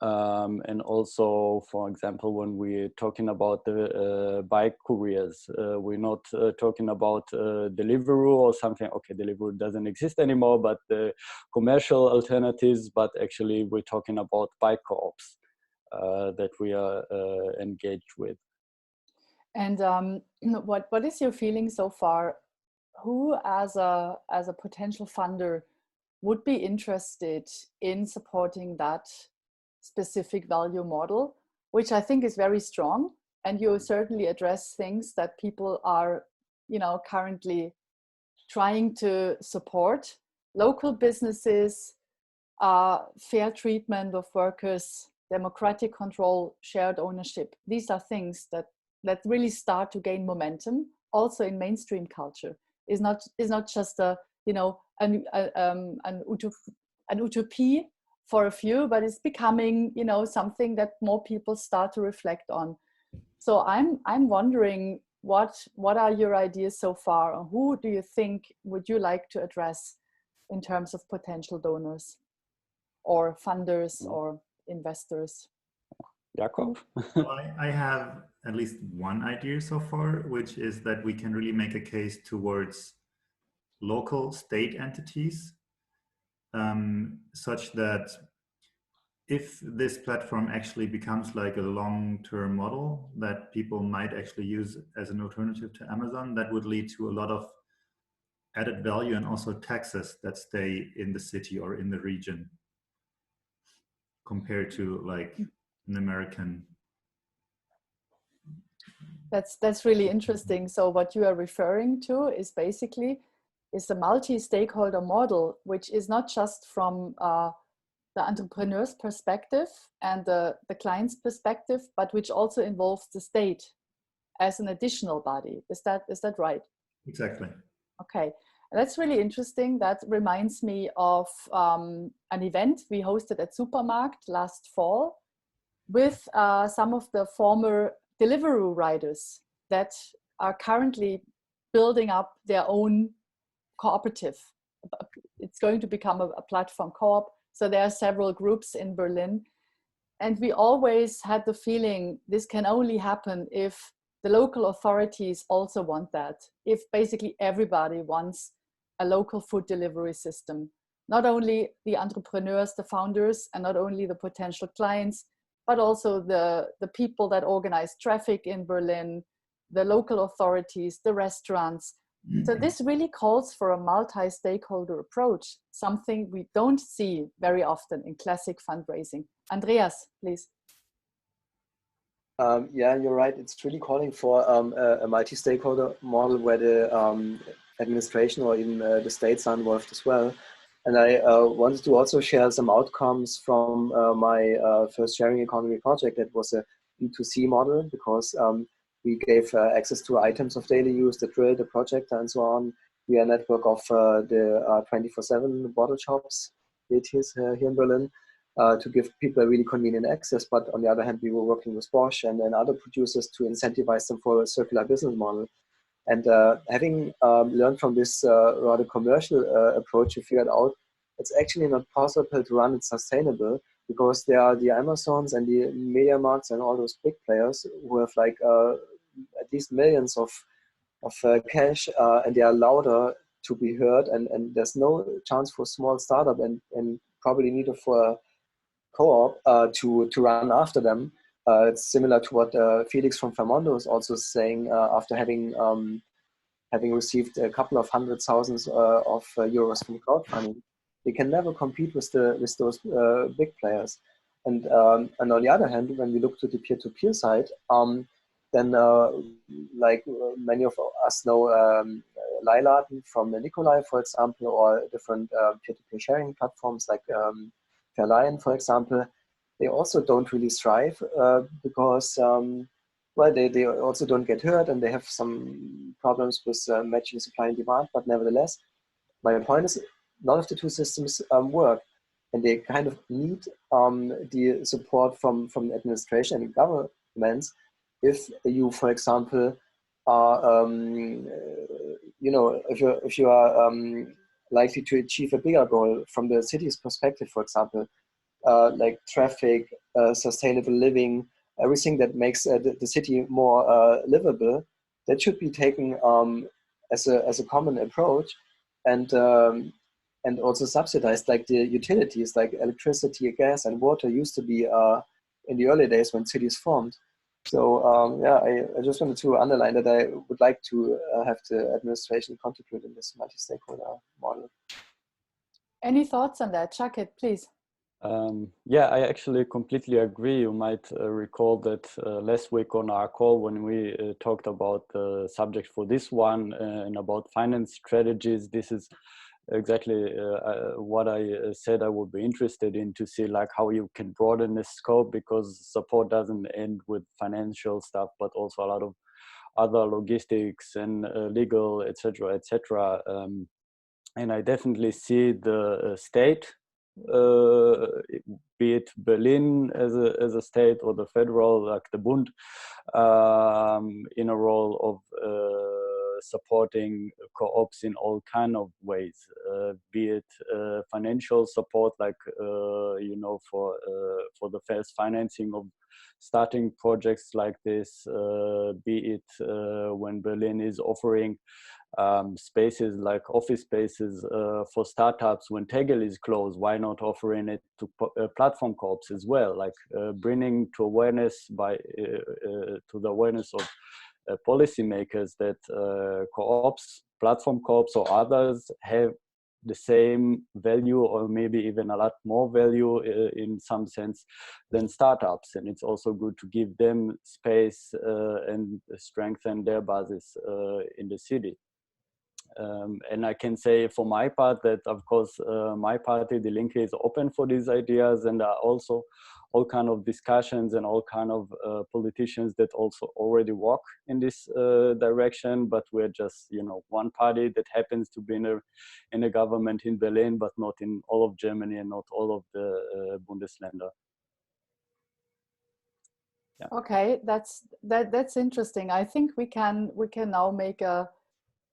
H: And also, for example, when we're talking about the bike couriers, we're not talking about Deliveroo or something. Okay, Deliveroo doesn't exist anymore, but the commercial alternatives, but actually we're talking about bike co-ops that we are engaged with.
A: And what is your feeling so far? Who as a potential funder would be interested in supporting that specific value model, which I think is very strong, and you certainly address things that people are, currently trying to support: local businesses, fair treatment of workers, democratic control, shared ownership. These are things that really start to gain momentum also in mainstream culture. Is not just an utopia for a few, but it's becoming, something that more people start to reflect on. So I'm wondering, what are your ideas so far? Who do you think would you like to address in terms of potential donors or funders or investors?
H: Jakob?
E: I have at least one idea so far, which is that we can really make a case towards local state entities, such that if this platform actually becomes like a long-term model that people might actually use as an alternative to Amazon, that would lead to a lot of added value and also taxes that stay in the city or in the region compared to like an American.
A: That's really interesting. So what you are referring to is basically a multi-stakeholder model, which is not just from the entrepreneur's perspective and the client's perspective, but which also involves the state as an additional body. Is that right?
E: Exactly.
A: Okay. That's really interesting. That reminds me of an event we hosted at Supermarkt last fall with some of the former Deliveroo riders that are currently building up their own cooperative. It's going to become a platform co-op. So there are several groups in Berlin. And we always had the feeling this can only happen if the local authorities also want that. If basically everybody wants a local food delivery system, not only the entrepreneurs, the founders, and not only the potential clients, but also the people that organize traffic in Berlin, the local authorities, the restaurants. So this really calls for a multi-stakeholder approach, something we don't see very often in classic fundraising. Andreas, please.
B: Yeah, you're right. It's really calling for a multi-stakeholder model where the administration or even the states are involved as well. And I wanted to also share some outcomes from my first sharing economy project. That was a B2C model, because we gave access to items of daily use, the drill, the projector, and so on. We are a network of the 24/7 bottle shops, here in Berlin, to give people a really convenient access. But on the other hand, we were working with Bosch and other producers to incentivize them for a circular business model. And having learned from this rather commercial approach, we figured out it's actually not possible to run it sustainable, because there are the Amazons and the MediaMarkts and all those big players who have like at least millions of cash, and they are louder to be heard, and there's no chance for a small startup and probably neither for a co-op to run after them. It's similar to what Felix from Vermondo is also saying, after having received a couple of hundred thousands of euros from crowdfunding. They can never compete with those big players. And on the other hand, when we look to the peer-to-peer side, then like many of us know Leiladen from Nikolai, for example, or different peer-to-peer sharing platforms like Verleihen, for example. They also don't really strive because well, they also don't get hurt, and they have some problems with matching supply and demand. But nevertheless, my point is, none of the two systems work, and they kind of need the support from the administration and governments. If you, for example, are if you are likely to achieve a bigger goal from the city's perspective, for example, like traffic, sustainable living, everything that makes the city more livable, that should be taken as a common approach, and also subsidized, like the utilities, like electricity, gas, and water used to be in the early days when cities formed. So yeah, I just wanted to underline that I would like to have the administration contribute in this multi-stakeholder model.
A: Any thoughts on that? Shakit, please.
H: Yeah, I actually completely agree. You might recall that last week on our call, when we talked about the subject for this one and about finance strategies, this is exactly what I said I would be interested in, to see like how you can broaden the scope, because support doesn't end with financial stuff, but also a lot of other logistics and legal, etc., etc. And I definitely see the state, be it Berlin as a state or the federal, like the Bund, in a role of supporting co-ops in all kind of ways, be it financial support, like for the first financing of starting projects like this, be it when Berlin is offering spaces like office spaces for startups when Tegel is closed. Why not offering it to platform co-ops as well, like bringing to awareness to the awareness of policymakers that co-ops, platform co-ops or others have the same value, or maybe even a lot more value in some sense than startups. And it's also good to give them space and strengthen their basis in the city. And I can say for my part that, of course, my party, the Linke, is open for these ideas, and there are also all kind of discussions and all kind of politicians that also already walk in this direction. But we're just, you know, one party that happens to be in a government in Berlin, but not in all of Germany and not all of the Bundesländer.
A: Yeah. Okay, that's interesting. I think we can now make a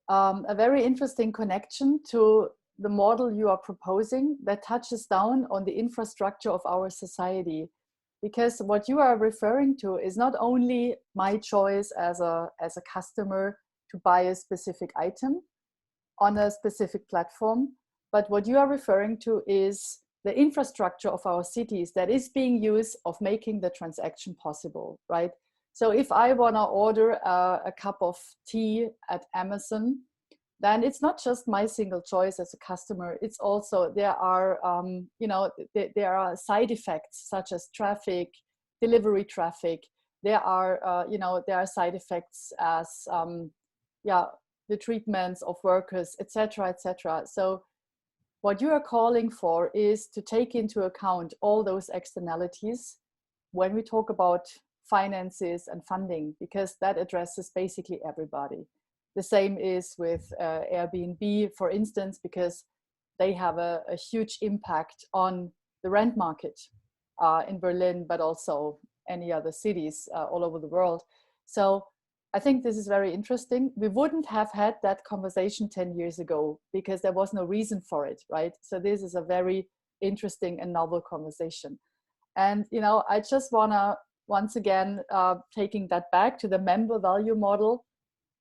A: very interesting connection to the model you are proposing that touches down on the infrastructure of our society. Because what you are referring to is not only my choice as a customer to buy a specific item on a specific platform, but what you are referring to is the infrastructure of our cities that is being used of making the transaction possible, right? So if I want to order a cup of tea at Amazon, then it's not just my single choice as a customer. It's also, there are, you know, there are side effects such as traffic, delivery traffic. There are, you know, there are side effects as, yeah, the treatments of workers, etc., etc. So what you are calling for is to take into account all those externalities when we talk about finances and funding, because that addresses basically everybody. The same is with Airbnb, for instance, because they have a huge impact on the rent market in Berlin, but also any other cities all over the world. So I think this is very interesting. We wouldn't have had that conversation 10 years ago because there was no reason for it, right? So this is a very interesting and novel conversation. And, you know, I just want to, once again, taking that back to the member value model,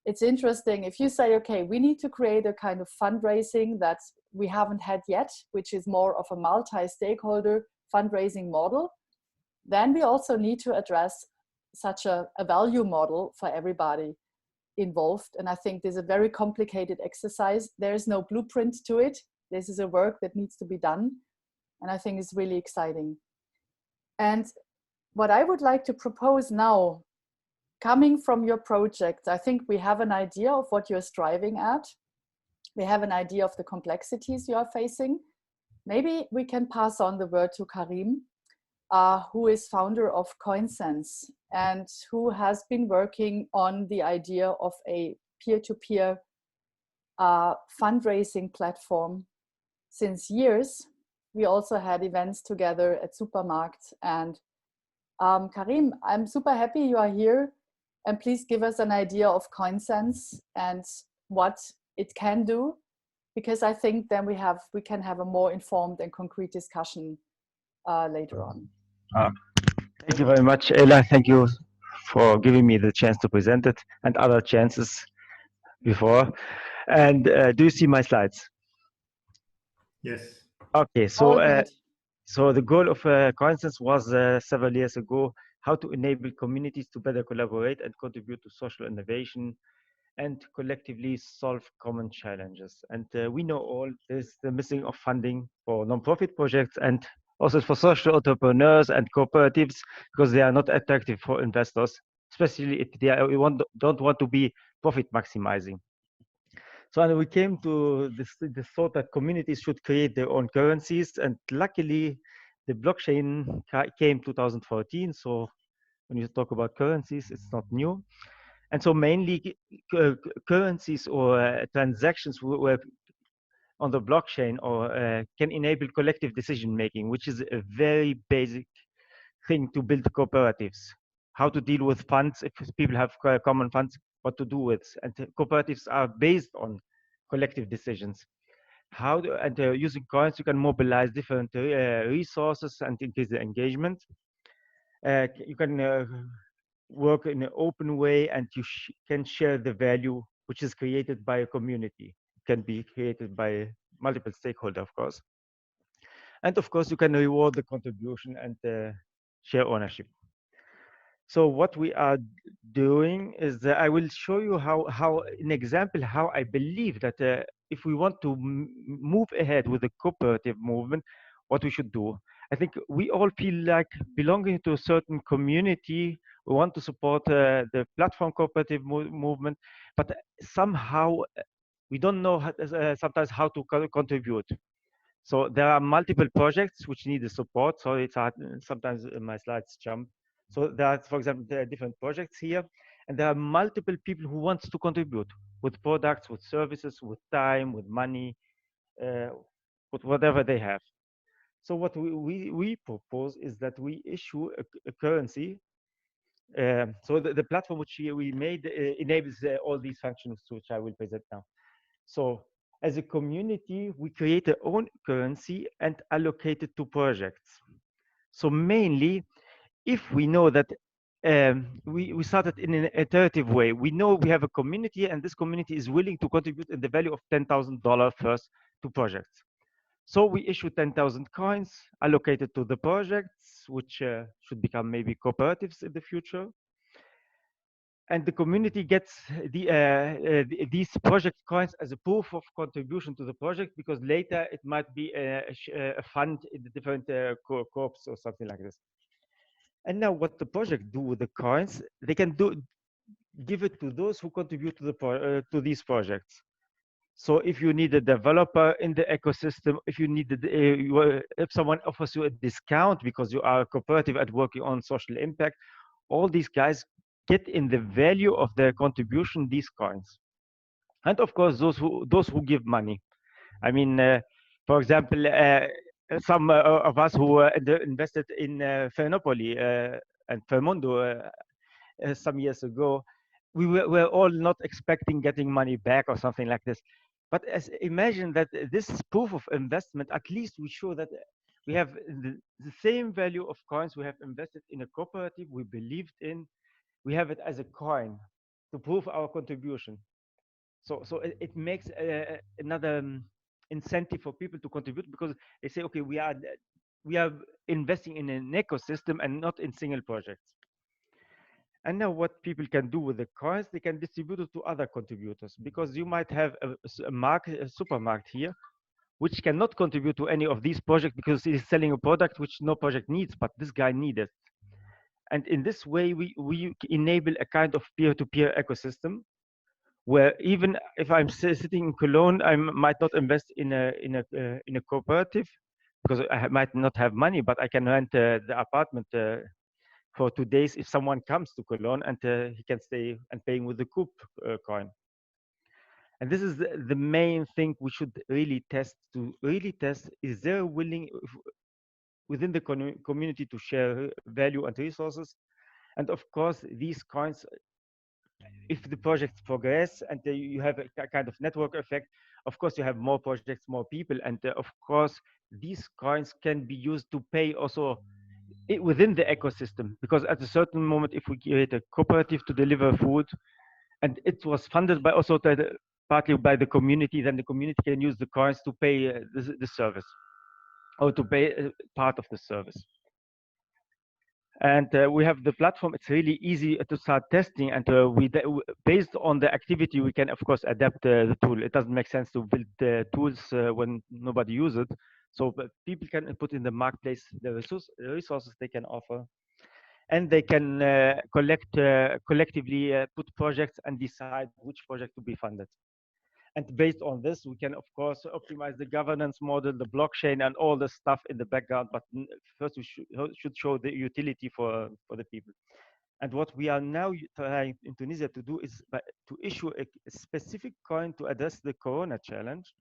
A: it's interesting if you say, okay, we need to create a kind of fundraising that we haven't had yet, which is more of a multi-stakeholder fundraising model, then we also need to address such a value model for everybody involved. And I think this is a very complicated exercise. There is no blueprint to it. This is a work that needs to be done. And I think it's really exciting. And what I would like to propose now, coming from your project, I think we have an idea of what you're striving at. We have an idea of the complexities you are facing. Maybe we can pass on the word to Karim, who is founder of CoinSense and who has been working on the idea of a peer-to-peer fundraising platform since years. We also had events together at Supermarkt. And Karim, I'm super happy you are here. And please give us an idea of CoinSense and what it can do, because I think then we can have a more informed and concrete discussion later on.
I: Thank you very much, Ella. Thank you for giving me the chance to present it and other chances before. And do you see my slides?
E: Yes.
I: Okay, so so the goal of CoinSense was several years ago how to enable communities to better collaborate and contribute to social innovation and collectively solve common challenges. And we know all there's the missing of funding for nonprofit projects and also for social entrepreneurs and cooperatives because they are not attractive for investors, especially if they don't want to be profit maximizing. So we came to this thought that communities should create their own currencies, and luckily the blockchain came 2014. So when you talk about currencies, it's not new. And so mainly currencies or transactions were on the blockchain or can enable collective decision making, which is a very basic thing to build cooperatives. How to deal with funds if people have common funds, what to do with. And cooperatives are based on collective decisions. How to, and using coins, you can mobilize different resources and increase the engagement. You can work in an open way, and you can share the value which is created by a community. It can be created by multiple stakeholders, of course. And of course, you can reward the contribution and share ownership. So what we are doing is that I will show you how an example how I believe that if we want to move ahead with the cooperative movement, what we should do. I think we all feel like belonging to a certain community. We want to support the platform cooperative movement, but somehow we don't know sometimes how to contribute. So there are multiple projects which need the support. So it's hard, sometimes my slides jump. So there are, for example, there are different projects here, and there are multiple people who want to contribute with products, with services, with time, with money, with whatever they have. So what we propose is that we issue a currency. So the platform which we made enables all these functions, which I will present now. So as a community, we create our own currency and allocate it to projects. So mainly, if we know that we started in an iterative way, we know we have a community and this community is willing to contribute in the value of $10,000 first to projects. So we issue 10,000 coins allocated to the projects, which should become maybe cooperatives in the future. And the community gets these project coins as a proof of contribution to the project, because later it might be a fund in the different corps or something like this. And now what the project do with the coins, they can give it to those who contribute to these projects. So if you need a developer in the ecosystem, if you need if someone offers you a discount because you are a cooperative at working on social impact, all these guys get in the value of their contribution these coins. And of course, those who give money. I mean, for example, some of us who invested in Fernopoli and Fermundo some years ago, we were all not expecting getting money back or something like this. But imagine that this is proof of investment. At least we show that we have the same value of coins we have invested in a cooperative we believed in. We have it as a coin to prove our contribution. So it makes another incentive for people to contribute, because they say, okay, we are investing in an ecosystem and not in single projects. And now what people can do with the coins, they can distribute it to other contributors, because you might have a supermarket here, which cannot contribute to any of these projects because it is selling a product which no project needs, but this guy needed. And in this way, we enable a kind of peer-to-peer ecosystem, where even if I'm sitting in Cologne, I might not invest in a cooperative because I might not have money, but I can rent the apartment for 2 days if someone comes to Cologne, and he can stay and paying with the Coop coin. And this is the main thing we should really test. To really test, is there willing within the community to share value and resources? And of course, these coins, if the projects progress and you have a kind of network effect, of course you have more projects, more people, and of course these coins can be used to pay also within the ecosystem, because at a certain moment, if we create a cooperative to deliver food and it was funded by also partly by the community, then the community can use the coins to pay the service, or to pay part of the service. And we have the platform. It's really easy to start testing, and based on the activity, we can of course adapt the tool. It doesn't make sense to build the tools when nobody uses it. So people can put in the marketplace the resources they can offer, and they can collectively put projects and decide which project to be funded. And based on this, we can, of course, optimize the governance model, the blockchain, and all the stuff in the background. But first, we should show the utility for the people. And what we are now trying in Tunisia to do is to issue a specific coin to address the Corona challenge.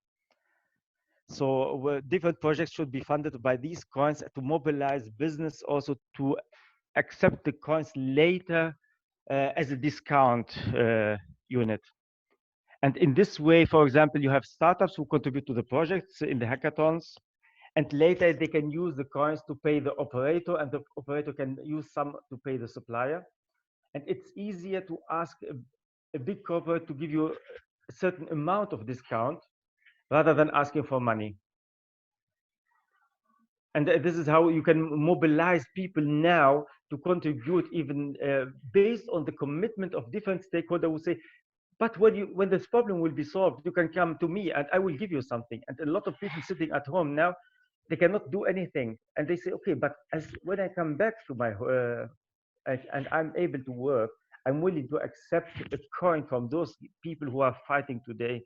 I: So different projects should be funded by these coins to mobilize business also to accept the coins later as a discount unit. And in this way, for example, you have startups who contribute to the projects in the hackathons, and later they can use the coins to pay the operator, and the operator can use some to pay the supplier. And it's easier to ask a big corporate to give you a certain amount of discount rather than asking for money. And this is how you can mobilize people now to contribute, even based on the commitment of different stakeholders who say, but when this problem will be solved, you can come to me and I will give you something. And a lot of people sitting at home now, they cannot do anything. And they say, okay, but when I come back to my, and I'm able to work, I'm willing to accept a coin from those people who are fighting today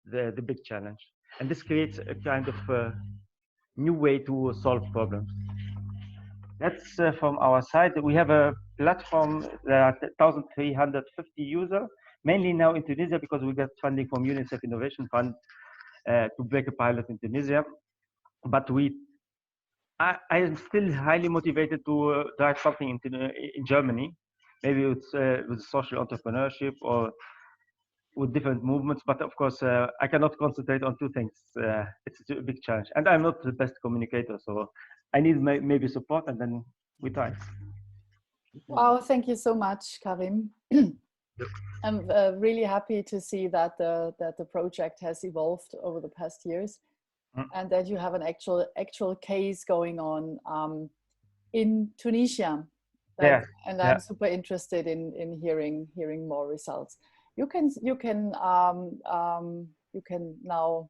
I: the big challenge. And this creates a kind of new way to solve problems. That's from our side. We have a platform that 1,350 users, mainly now in Tunisia because we got funding from UNICEF Innovation Fund to break a pilot in Tunisia. But I am still highly motivated to drive something in Germany, maybe with social entrepreneurship or with different movements. But of course, I cannot concentrate on two things. It's a big challenge. And I'm not the best communicator, so I need maybe support, and then we try.
A: Wow, thank you so much, Karim. I'm really happy to see that the project has evolved over the past years, and that you have an actual case going on in Tunisia.
I: Yeah.
A: And I'm super interested in hearing more results. You can now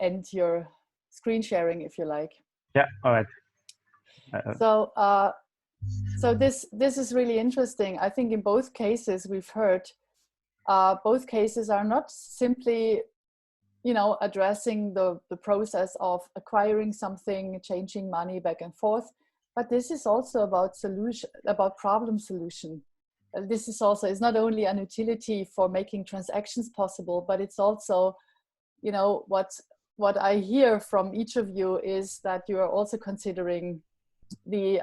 A: end your screen sharing if you like.
I: Yeah. All right.
A: So this is really interesting. I think in both cases we've heard, both cases are not simply, addressing the process of acquiring something, changing money back and forth, but this is also about problem solution. This is also, it's not only an utility for making transactions possible, but it's also, what I hear from each of you is that you are also considering the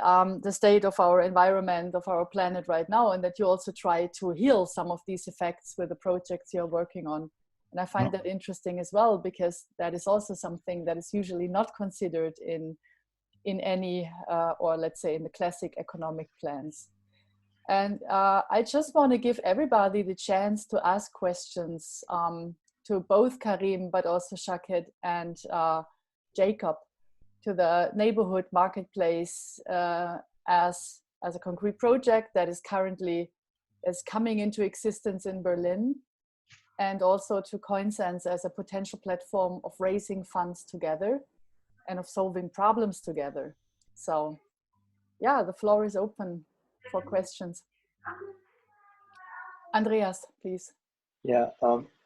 A: state of our environment, of our planet right now, and that you also try to heal some of these effects with the projects you're working on. And I find that interesting as well, because that is also something that is usually not considered in any, or let's say in the classic economic plans. And I just want to give everybody the chance to ask questions to both Karim, but also Shaked and Jacob, to the neighborhood marketplace as a concrete project that is currently coming into existence in Berlin, and also to CoinSense as a potential platform of raising funds together and of solving problems together. So yeah, the floor is open for questions. Andreas, please.
B: Yeah,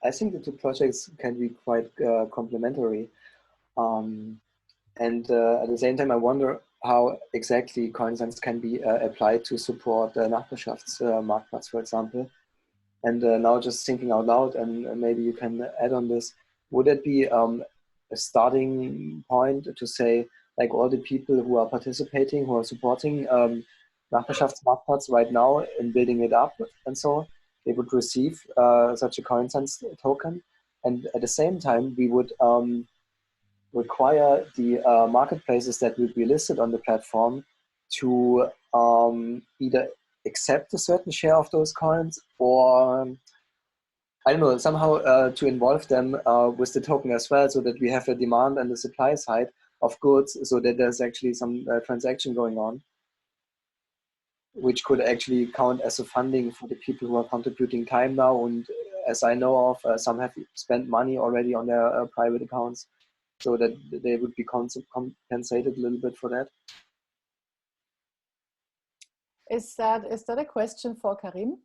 B: I think the two projects can be quite complementary. And at the same time, I wonder how exactly CoinSense can be applied to support Nachbarschaftsmarktplatz, for example. And now just thinking out loud, and maybe you can add on this, would it be a starting point to say, like, all the people who are participating, who are supporting Nachbarschaftsmarktplatz right now in building it up and so, they would receive such a CoinSense token. And at the same time, we would require the marketplaces that will be listed on the platform to either accept a certain share of those coins, or I don't know, somehow to involve them with the token as well, so that we have a demand and the supply side of goods, so that there's actually some transaction going on, which could actually count as a funding for the people who are contributing time now. And as I know of, some have spent money already on their private accounts, so that they would be compensated a little bit for that.
A: Is that a question for Karim?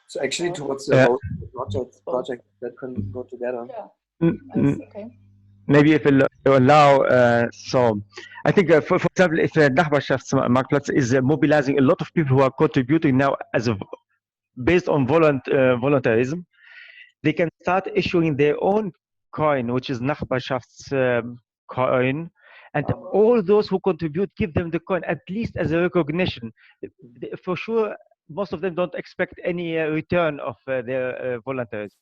B: So actually towards the project that can go together.
A: Yeah. Okay.
I: Maybe if you allow, so I think, for example, if Nachbarschaftsmarktplatz is mobilizing a lot of people who are contributing now based on voluntarism, they can start issuing their own coin, which is Nachbarschafts coin, and all those who contribute, give them the coin, at least as a recognition. For sure, most of them don't expect any return of their voluntarism.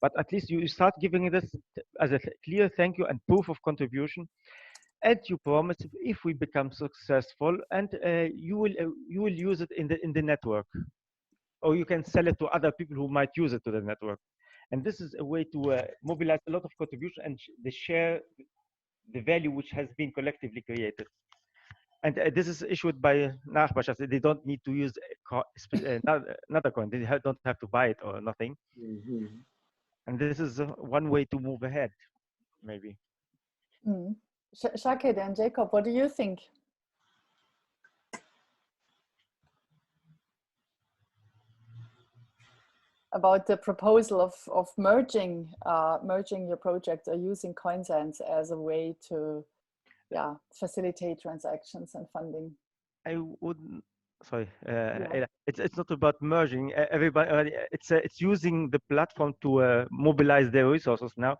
I: But at least you start giving this as a clear thank you and proof of contribution, and you promise, if we become successful, and you will use it in the network, or you can sell it to other people who might use it to the network. And this is a way to mobilize a lot of contribution and they share the value which has been collectively created. And this is issued by Nachbarschaft. They don't need to use another coin. They don't have to buy it or nothing.
B: Mm-hmm.
I: And this is one way to move ahead, maybe.
A: Shaked and Jacob, what do you think? about the proposal of merging your project or using CoinSense as a way to facilitate transactions and funding.
I: I wouldn't. Sorry, it's not about merging. Everybody, it's using the platform to mobilize their resources now,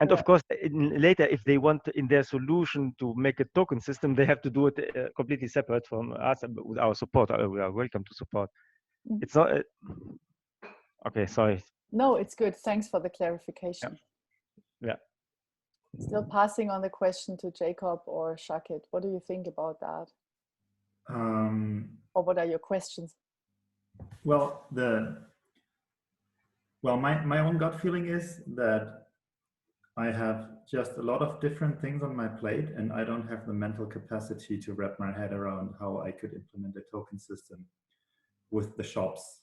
I: and of course, later if they want in their solution to make a token system, they have to do it completely separate from us with our support. We are welcome to support. It's not. Okay, sorry.
A: No, it's good. Thanks for the clarification.
I: Yeah.
A: Still passing on the question to Jacob or Shakit. What do you think about that? Or what are your questions?
E: Well, my own gut feeling is that I have just a lot of different things on my plate, and I don't have the mental capacity to wrap my head around how I could implement a token system with the shops.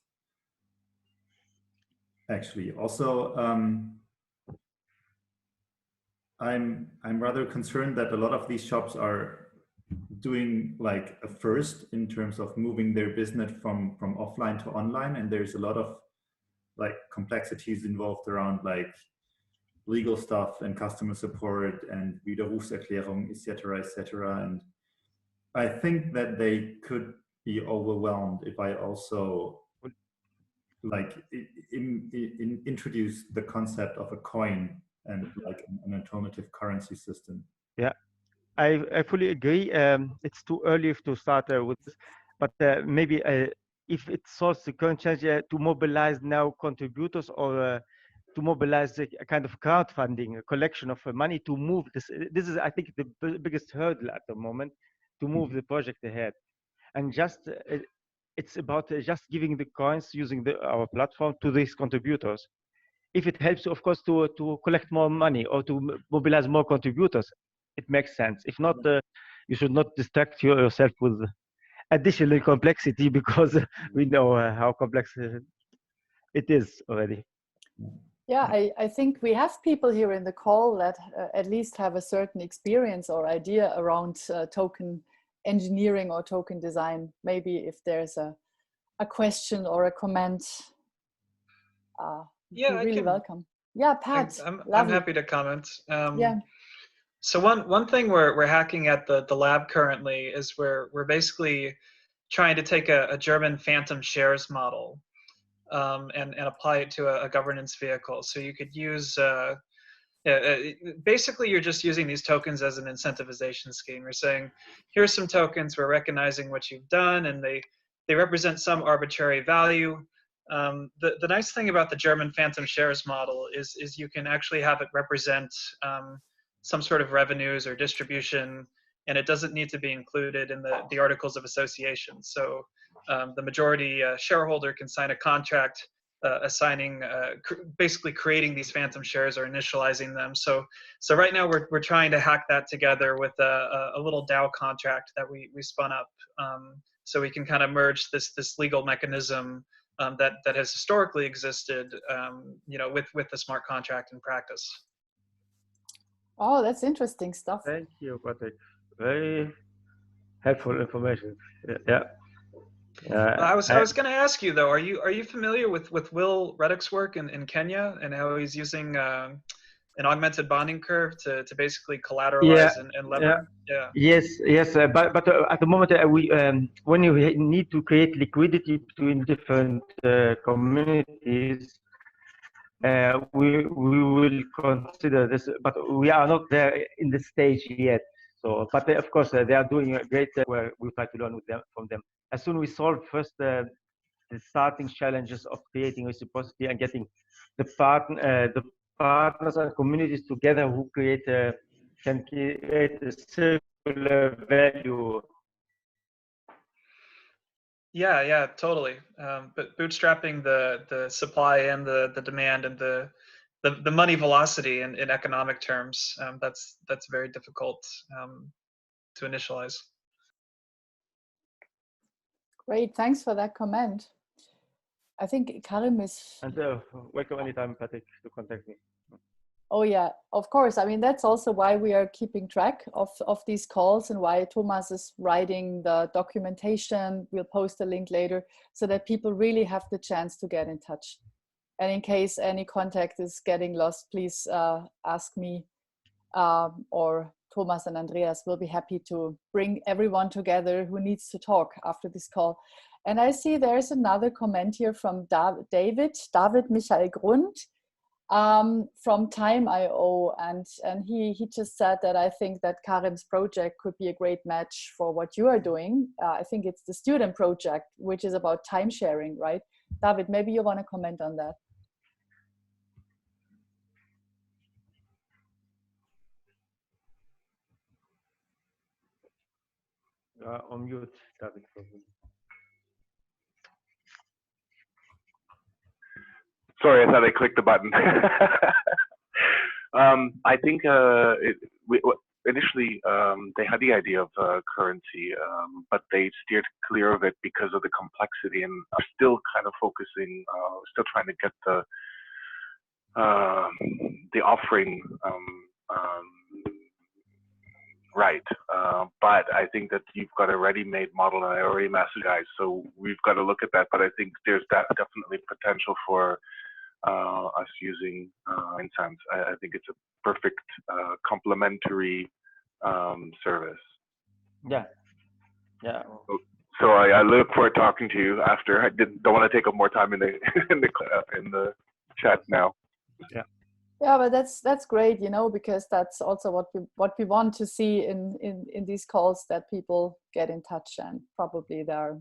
E: Actually, also, I'm rather concerned that a lot of these shops are doing like a first in terms of moving their business from offline to online, and there's a lot of like complexities involved around like legal stuff and customer support and Widerrufserklärung, etc. And I think that they could be overwhelmed if I also like introduce the concept of a coin and like an alternative currency system.
I: Yeah, I fully agree. It's too early to start with this, but maybe if it solves the current challenge to mobilize now contributors or to mobilize a kind of crowdfunding, a collection of money to move this. This is, I think, the biggest hurdle at the moment to move the project ahead. And just it's about just giving the coins using our platform to these contributors. If it helps, of course, to collect more money or to mobilize more contributors, it makes sense. If not, you should not distract yourself with additional complexity because we know how complex it is already.
A: Yeah, I think we have people here in the call that at least have a certain experience or idea around token engineering or token design. Maybe if there's a question or a comment,
O: yeah,
A: you're really welcome. Yeah, Pat.
O: I'm happy to comment.
A: Yeah.
O: So one thing we're hacking at the lab currently is we're basically trying to take a German phantom shares model and apply it to a governance vehicle. So you could use, basically you're just using these tokens as an incentivization scheme. You're saying, here's some tokens, we're recognizing what you've done, and they represent some arbitrary value. The nice thing about the German phantom shares model is you can actually have it represent some sort of revenues or distribution, and it doesn't need to be included in the articles of association. So the majority shareholder can sign a contract assigning, basically creating these phantom shares or initializing them. So right now we're trying to hack that together with a little DAO contract that we spun up, so we can kind of merge this legal mechanism that has historically existed, with the smart contract in practice.
A: Oh, that's interesting stuff.
I: Thank you, Patrick. Very helpful information. Yeah.
O: I was going to ask you though, are you familiar with Will Reddick's work in Kenya and how he's using an augmented bonding curve to basically collateralize and lever?
I: Yeah. Yes. But at the moment we when you need to create liquidity between different communities, we will consider this, but we are not there in the stage yet. So, but of course they are doing a great work. We try to learn from them. As soon as we solve first the starting challenges of creating reciprocity and getting the partners and communities together who can create a circular value.
O: Yeah, totally. But bootstrapping the supply and the demand and the money velocity in economic terms, that's very difficult to initialize.
A: Great, thanks for that comment. I think Karim is...
I: And welcome anytime, Patrick, to contact me.
A: Oh yeah, of course. I mean, that's also why we are keeping track of these calls and why Thomas is writing the documentation. We'll post a link later so that people really have the chance to get in touch. And in case any contact is getting lost, please ask me or Thomas and Andreas will be happy to bring everyone together who needs to talk after this call. And I see there's another comment here from David Michael Grund from Time.io, and he just said that I think that Karim's project could be a great match for what you are doing. I think it's the student project, which is about time sharing, right? David, maybe you want to comment on that.
I: On mute, David.
U: Sorry, I thought I clicked the button. I think initially they had the idea of currency, but they steered clear of it because of the complexity and are still kind of focusing, still trying to get the offering right. But I think that you've got a ready-made model, and I already mastered guys, so we've got to look at that. But I think there's definitely potential for us using Insense. I think it's a perfect complementary service.
I: Yeah.
U: So I look forward to talking to you after. I don't want to take up more time in the chat now.
A: Yeah, but that's great, you know, because that's also what we want to see in these calls, that people get in touch, and probably there are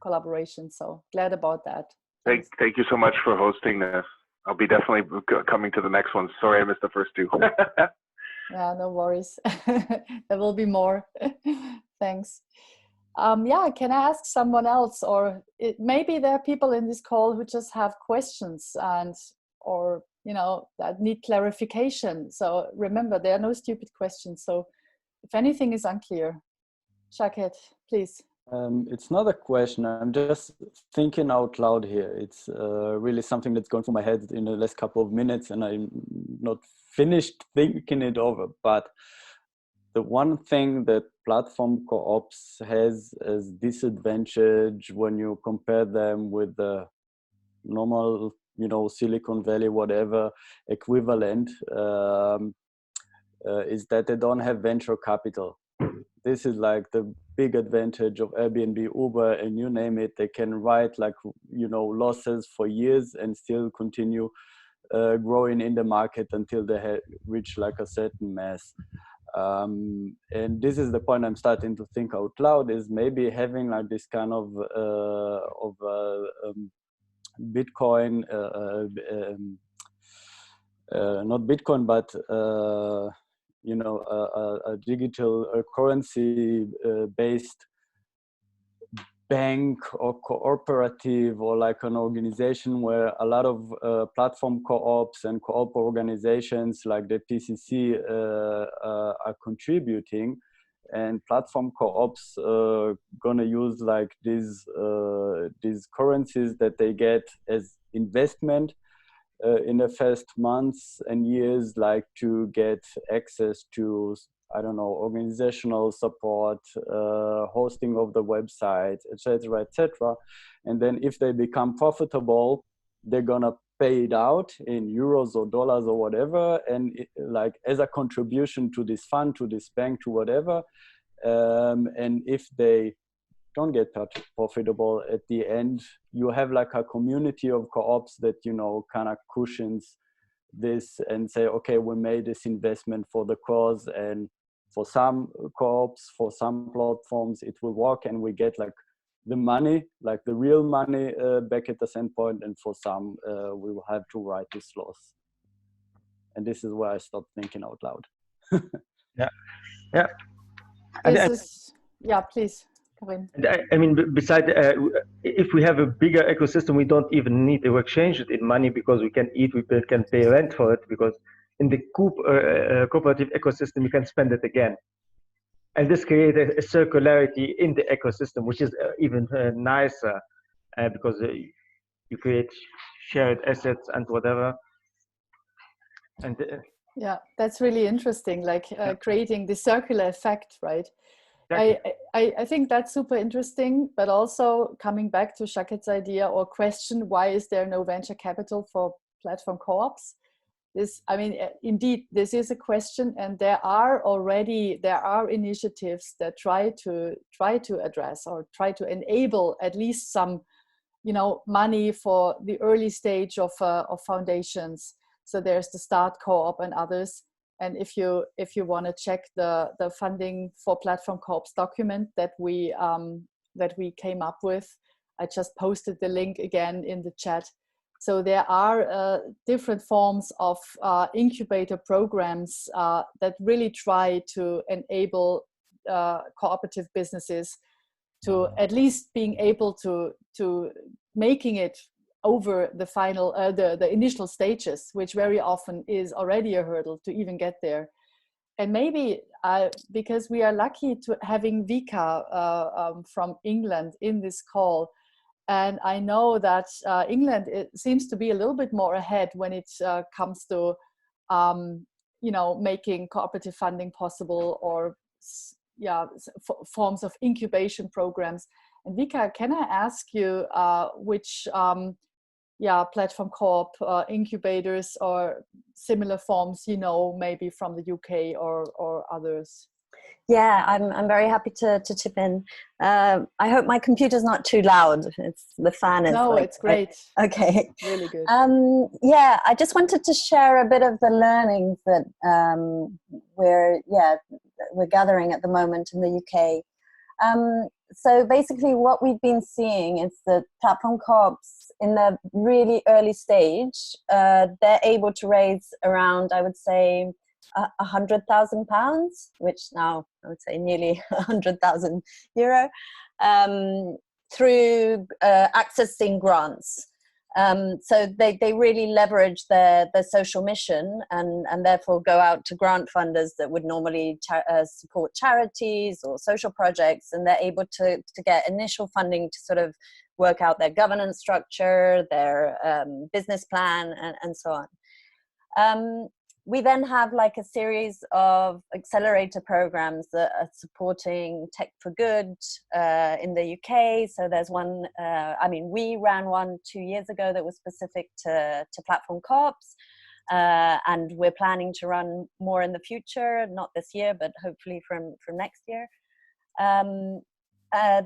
A: collaborations. So glad about that.
U: Thank you so much for hosting this. I'll be definitely coming to the next one. Sorry I missed the first two.
A: Yeah, no worries. There will be more. Thanks. Yeah, can I ask someone else, or maybe there are people in this call who just have questions or you know, that need clarification. So remember, there are no stupid questions. So if anything is unclear, Shaket, please.
H: It's not a question. I'm just thinking out loud here. It's really something that's going through my head in the last couple of minutes, and I'm not finished thinking it over. But the one thing that platform co-ops has as disadvantage when you compare them with the normal, you know, Silicon Valley, whatever equivalent, is that they don't have venture capital. This is like the big advantage of Airbnb, Uber, and you name it. They can write like, you know, losses for years and still continue growing in the market until they reach like a certain mass. And this is the point I'm starting to think out loud, is maybe having like this kind of Bitcoin, not Bitcoin, but you know, a digital currency based bank or cooperative, or like an organization where a lot of platform co-ops and co-op organizations like the PCC are contributing, and platform co-ops gonna use like these currencies that they get as investment in the first months and years, like to get access to, I don't know, organizational support, hosting of the website, etc., etc. And then if they become profitable, they're gonna pay it out in euros or dollars or whatever, and like as a contribution to this fund, to this bank, to whatever. And if they don't get profitable at the end, you have like a community of co-ops that, you know, kind of cushions this and say, okay, we made this investment for the cause, and for some co-ops, for some platforms, it will work, and we get like the money, like the real money back at the same point, and for some, we will have to write this loss. And this is where I stopped thinking out loud.
I: Yeah.
A: Yeah, please.
I: I mean, besides, if we have a bigger ecosystem, we don't even need to exchange it in money, because we can eat, we can pay rent for it, because in the cooperative ecosystem, you can spend it again. And this creates a circularity in the ecosystem, which is even nicer, because you create shared assets and whatever. And
A: yeah, that's really interesting, like creating the circular effect, right? I think that's super interesting, but also coming back to Shaket's idea or question, why is there no venture capital for platform co-ops? This, I mean, indeed, this is a question, and there are initiatives that try to address or try to enable at least some, money for the early stage of foundations. So there's the Start Co-op and others. And if you want to check the funding for platform co-ops document that we came up with, I just posted the link again in the chat. So there are different forms of incubator programs that really try to enable cooperative businesses to at least being able to making it over the final, the initial stages, which very often is already a hurdle to even get there. And maybe because we are lucky to having Vika from England in this call, and I know that England, it seems to be a little bit more ahead when it comes to, making cooperative funding possible, or forms of incubation programs. And Vika, can I ask you which platform co-op incubators or similar forms, maybe from the UK or others?
L: Yeah, I'm very happy to chip in. I hope my computer's not too loud. It's the fan is.
A: No, it's great.
L: Okay.
A: Really good.
L: Yeah, I just wanted to share a bit of the learnings that we're gathering at the moment in the UK. So basically what we've been seeing is that platform co-ops in the really early stage, they're able to raise around, I would say, £100,000, which now I would say nearly €100,000, through accessing grants. So they really leverage their social mission and therefore go out to grant funders that would normally support charities or social projects, and they're able to get initial funding to sort of work out their governance structure, their business plan, and so on. We then have like a series of accelerator programs that are supporting tech for good in the UK. So there's one, we ran one 2 years ago that was specific to platform co-ops, and we're planning to run more in the future, not this year, but hopefully from next year.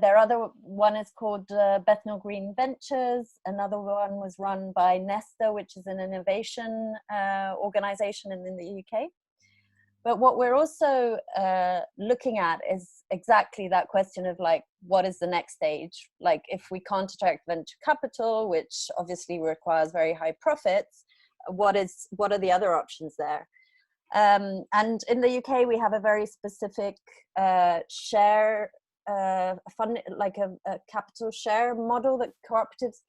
L: Their other one is called Bethnal Green Ventures. Another one was run by Nesta, which is an innovation organization in the UK. But what we're also looking at is exactly that question of like, what is the next stage? Like if we can't attract venture capital, which obviously requires very high profits, what are the other options there? And in the UK, we have a very specific share fund, like a capital share model that cooperatives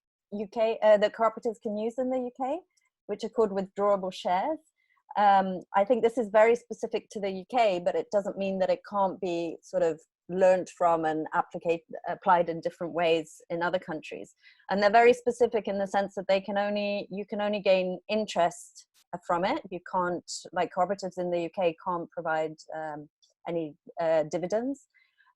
L: can use in the UK, which are called withdrawable shares. I think this is very specific to the UK, but it doesn't mean that it can't be sort of learned from and applied in different ways in other countries. And they're very specific in the sense that you can only gain interest from it. You can't, like cooperatives in the UK can't provide any dividends.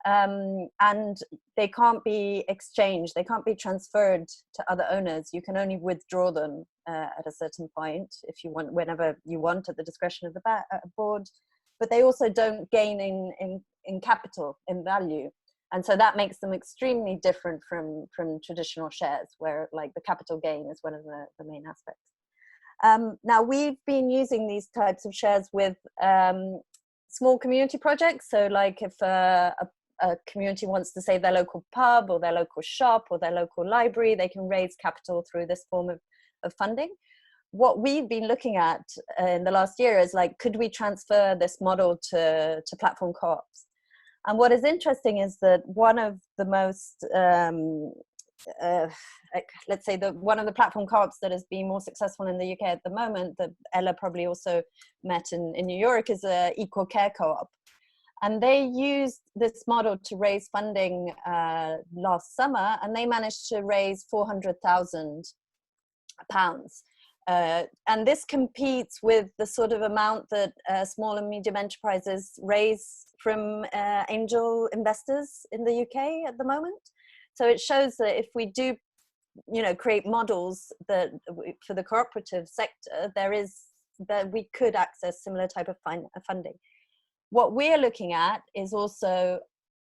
L: And they can't be exchanged, they can't be transferred to other owners. You can only withdraw them at a certain point if you want, whenever you want, at the discretion of the board. But they also don't gain in capital, in value. And so that makes them extremely different from traditional shares, where like the capital gain is one of the main aspects. Now we've been using these types of shares with small community projects. So like if a community wants to save their local pub or their local shop or their local library, they can raise capital through this form of funding. What we've been looking at in the last year is like, could we transfer this model to platform co-ops? And what is interesting is that one of the most, let's say one of the platform co-ops that has been more successful in the UK at the moment, that Ella probably also met in New York, is Equal Care Co-op. And they used this model to raise funding last summer, and they managed to raise £400,000 And this competes with the sort of amount that small and medium enterprises raise from angel investors in the UK at the moment. So it shows that if we do, create models that for the cooperative sector, that we could access similar type of funding. What we're looking at is also,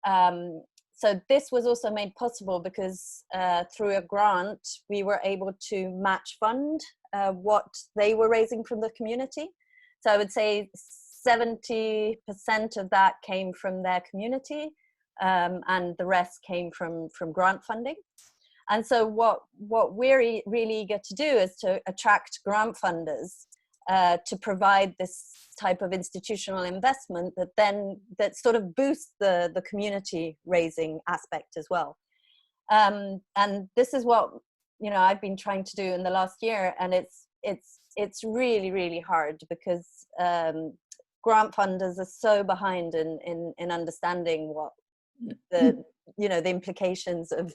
L: so this was also made possible because through a grant, we were able to match fund what they were raising from the community. So I would say 70% of that came from their community, and the rest came from grant funding. And so what we're really eager to do is to attract grant funders to provide this type of institutional investment that sort of boosts the community raising aspect as well. And this is what I've been trying to do in the last year, and it's really, really hard because grant funders are so behind in understanding what the implications of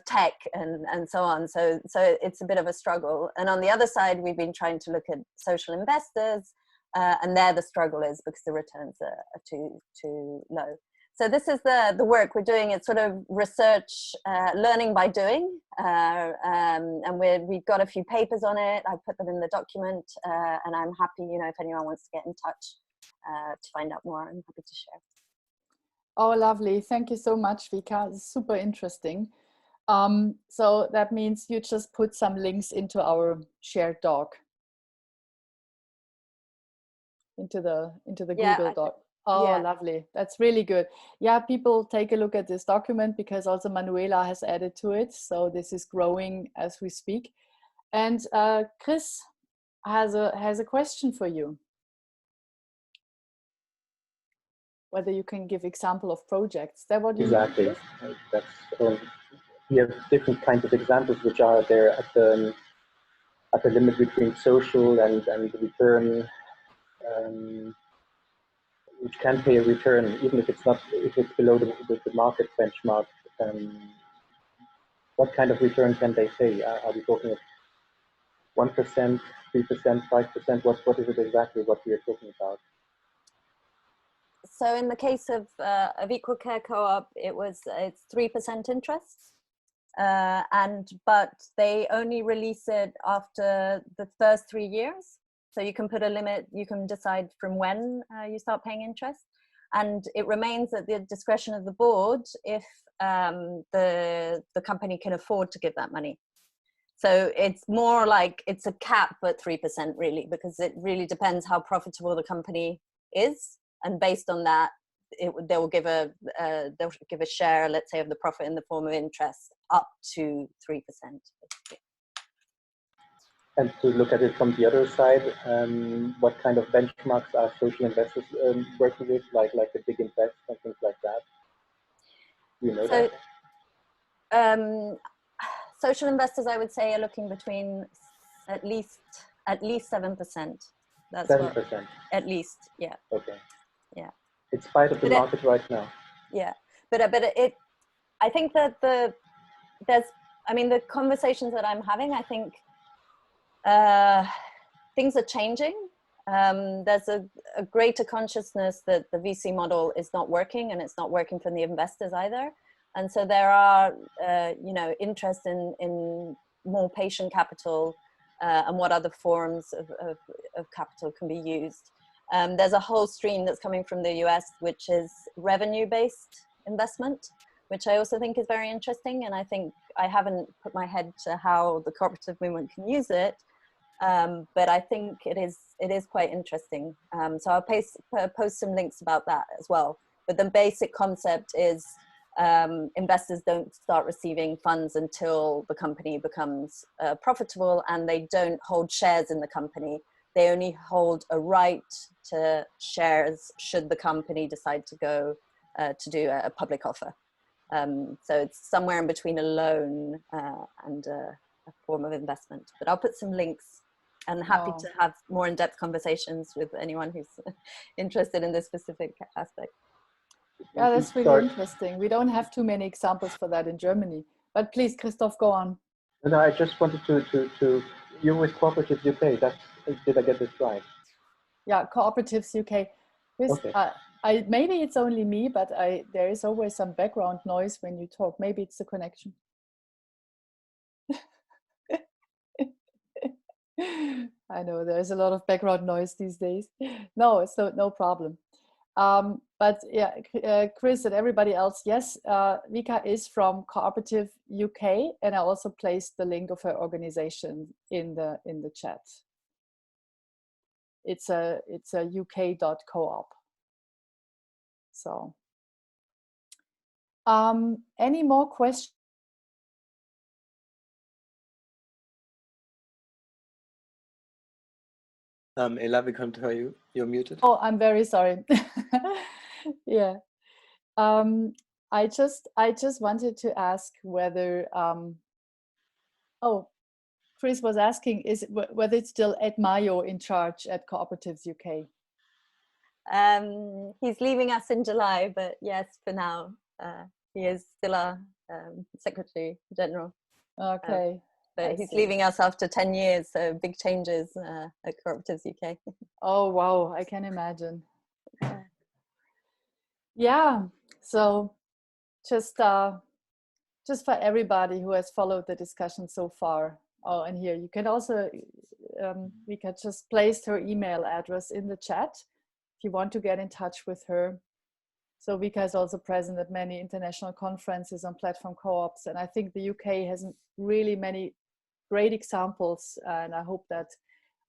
L: tech and so on. So it's a bit of a struggle. And on the other side, we've been trying to look at social investors, and there the struggle is because the returns are too low. So this is the work we're doing. It's sort of research, learning by doing, and we've got a few papers on it. I put them in the document, and I'm happy, if anyone wants to get in touch to find out more, I'm happy to share.
A: Oh, lovely. Thank you so much, Vika. It's super interesting. So that means you just put some links into our shared doc, into the Google Doc. Oh, yeah. Lovely. That's really good. Yeah, people take a look at this document because also Manuela has added to it. So this is growing as we speak. And Chris has a question for you. Whether you can give example of projects. That what you
T: exactly. That's we have different kinds of examples which are there at the limit between social and the return, which can pay a return even if it's below the market benchmark. What kind of return can they pay? Are we talking of 1%, 3%, 5%? What is it exactly what we are talking about?
L: So in the case of Equal Care Co-op, it's 3% interest, but they only release it after the first 3 years. So you can put a limit. You can decide from when you start paying interest, and it remains at the discretion of the board if the company can afford to give that money. So it's more like it's a cap at 3% really, because it really depends how profitable the company is. And based on that, they'll give a share, let's say, of the profit in the form of interest up to 3%. Basically.
T: And to look at it from the other side, what kind of benchmarks are social investors working with, like the big invest and things like that? Do you know that?
L: Social investors, I would say, are looking between at least 7%. That's
T: 7%.
L: At least, yeah.
T: Okay.
L: Yeah.
T: In spite of the market right now.
L: Yeah, but I think that the conversations that I'm having, I think things are changing. There's a greater consciousness that the VC model is not working, and it's not working for the investors either. And so there are, interest in more patient capital and what other forms of capital can be used. There's a whole stream that's coming from the US, which is revenue-based investment, which I also think is very interesting. And I think I haven't put my head to how the cooperative movement can use it, but I think it is quite interesting. So I'll post some links about that as well. But the basic concept is investors don't start receiving funds until the company becomes profitable, and they don't hold shares in the company. They only hold a right to shares should the company decide to go to do a public offer. So it's somewhere in between a loan and a form of investment. But I'll put some links, and happy to have more in-depth conversations with anyone who's interested in this specific aspect.
A: Yeah, that's really interesting. We don't have too many examples for that in Germany. But please, Christoph, go on.
T: No, I just wanted to you're with Cooperatives UK. Did I get this right?
A: Yeah, Cooperatives UK.
T: Okay.
A: Maybe it's only me, but there is always some background noise when you talk. Maybe it's the connection. I know there's a lot of background noise these days. No, it's no problem. But yeah, Chris and everybody else, yes, Vika is from Cooperative UK, and I also placed the link of her organization in the chat. It's a uk.coop. So, any more questions?
B: Ela, we can't hear you. You're muted.
A: Oh, I'm very sorry. Yeah. I just wanted to ask whether Chris was asking whether it's still Ed Mayo in charge at Cooperatives UK.
L: He's leaving us in July, but yes, for now he is still our Secretary General.
A: Okay.
L: But he's leaving us after 10 years, so big changes at Cooperatives UK.
A: Oh wow, I can imagine. Yeah, so just for everybody who has followed the discussion so far. Oh, and here you can also, we can just place her email address in the chat if you want to get in touch with her. So Vika is also present at many international conferences on platform co-ops, and I think the UK has really many great examples, and I hope that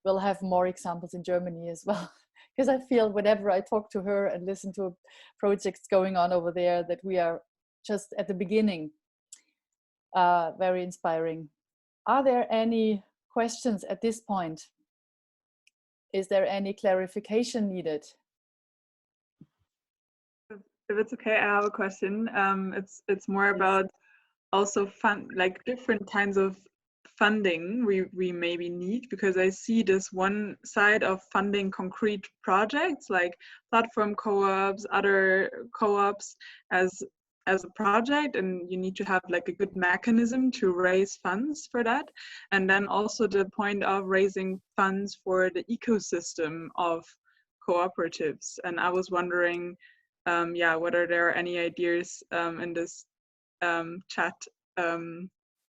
A: we'll have more examples in Germany as well. Because I feel whenever I talk to her and listen to projects going on over there, that we are just at the beginning. Very inspiring. Are there any questions at this point? Is there any clarification needed?
D: If it's okay, I have a question. It's more about also like different kinds of funding we maybe need, because I see this one side of funding concrete projects like platform co-ops, other co-ops as a project, and you need to have like a good mechanism to raise funds for that, and then also the point of raising funds for the ecosystem of cooperatives. And I was wondering, whether there are any ideas in this chat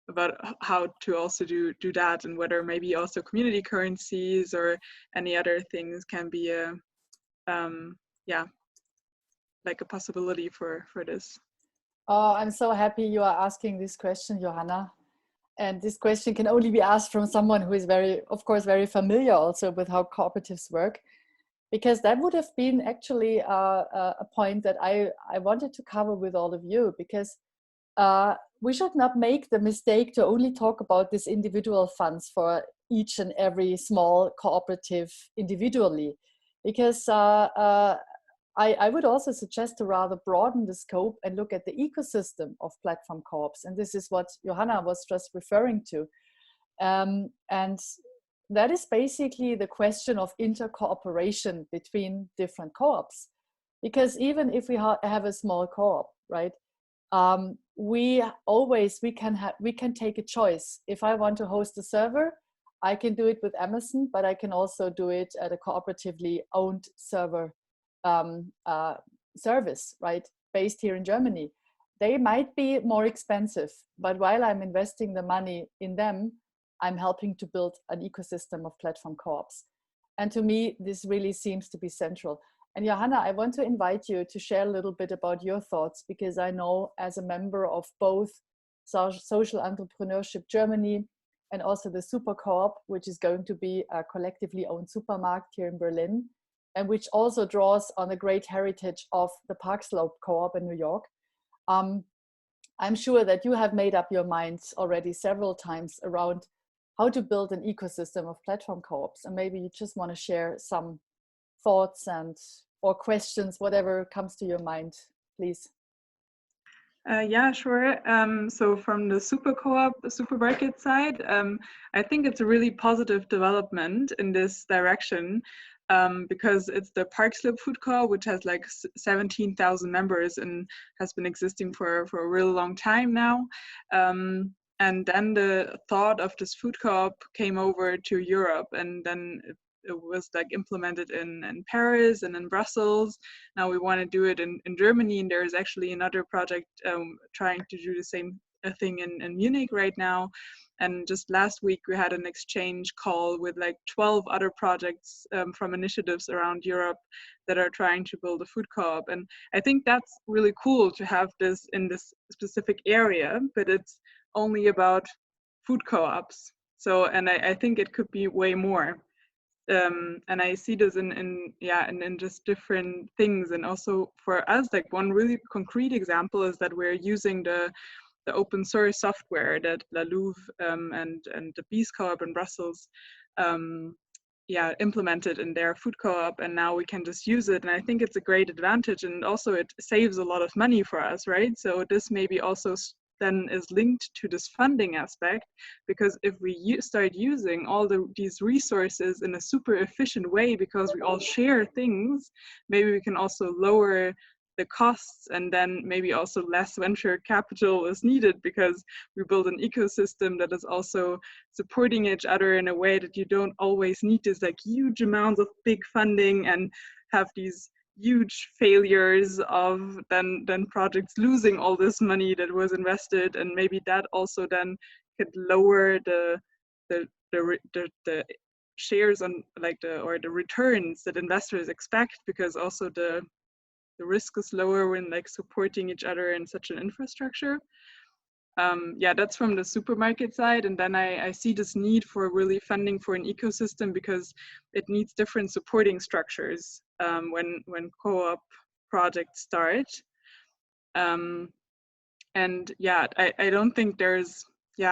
D: about how to also do that, and whether maybe also community currencies or any other things can be a like a possibility for this.
A: Oh, I'm so happy you are asking this question, Johanna. And this question can only be asked from someone who is of course very familiar also with how cooperatives work, because that would have been actually a point that I wanted to cover with all of you, because we should not make the mistake to only talk about these individual funds for each and every small cooperative individually, because I would also suggest to rather broaden the scope and look at the ecosystem of platform co-ops. And this is what Johanna was just referring to. And that is basically the question of intercooperation between different co-ops. Because even if we have a small co-op, right, we can take a choice. If I want to host a server, I can do it with Amazon, but I can also do it at a cooperatively owned server service, right, based here in Germany. They might be more expensive, but while I'm investing the money in them, I'm helping to build an ecosystem of platform co-ops. And to me, this really seems to be central. And Johanna, I want to invite you to share a little bit about your thoughts, because I know as a member of both Social Entrepreneurship Germany and also the Super Co-op, which is going to be a collectively owned supermarket here in Berlin, and which also draws on a great heritage of the Park Slope Co-op in New York. I'm sure that you have made up your minds already several times around how to build an ecosystem of platform co-ops. And maybe you just want to share some thoughts or questions, whatever comes to your mind, please.
D: Yeah, sure. So from the super co-op, supermarket side, I think it's a really positive development in this direction, because it's the Park Slope Food Co-op, which has like 17,000 members and has been existing for a really long time now. And then the thought of this food co-op came over to Europe, and then it was like implemented in Paris and in Brussels. Now we want to do it in Germany, and there is actually another project trying to do the same thing in Munich right now. And just last week we had an exchange call with like 12 other projects from initiatives around Europe that are trying to build a food co-op. And I think that's really cool to have this in this specific area, but it's only about food co-ops. So, and I think it could be way more. And I see this in just different things. And also for us, like one really concrete example is that we're using the open source software that La Louve and the Bees Co-op in Brussels implemented in their food co-op, and now we can just use it. And I think it's a great advantage, and also it saves a lot of money for us, right? So this maybe also then is linked to this funding aspect, because if we start using all these resources in a super efficient way because we all share things, maybe we can also lower the costs, and then maybe also less venture capital is needed because we build an ecosystem that is also supporting each other in a way that you don't always need this like huge amounts of big funding and have these huge failures of then projects losing all this money that was invested. And maybe that also then could lower the shares on like the returns that investors expect, because also the risk is lower when like supporting each other in such an infrastructure. That's from the supermarket side. And then I see this need for really funding for an ecosystem, because it needs different supporting structures when co-op projects start. I don't think there's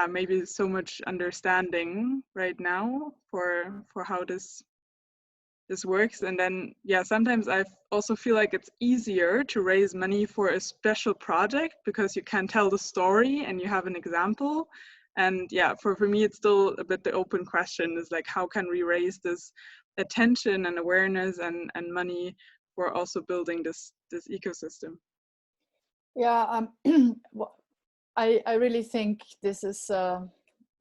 D: maybe so much understanding right now for how this works. And then sometimes I also feel like it's easier to raise money for a special project because you can tell the story and you have an example. And for me it's still a bit the open question is like, how can we raise this attention and awareness and money for also building this ecosystem?
A: I really think this is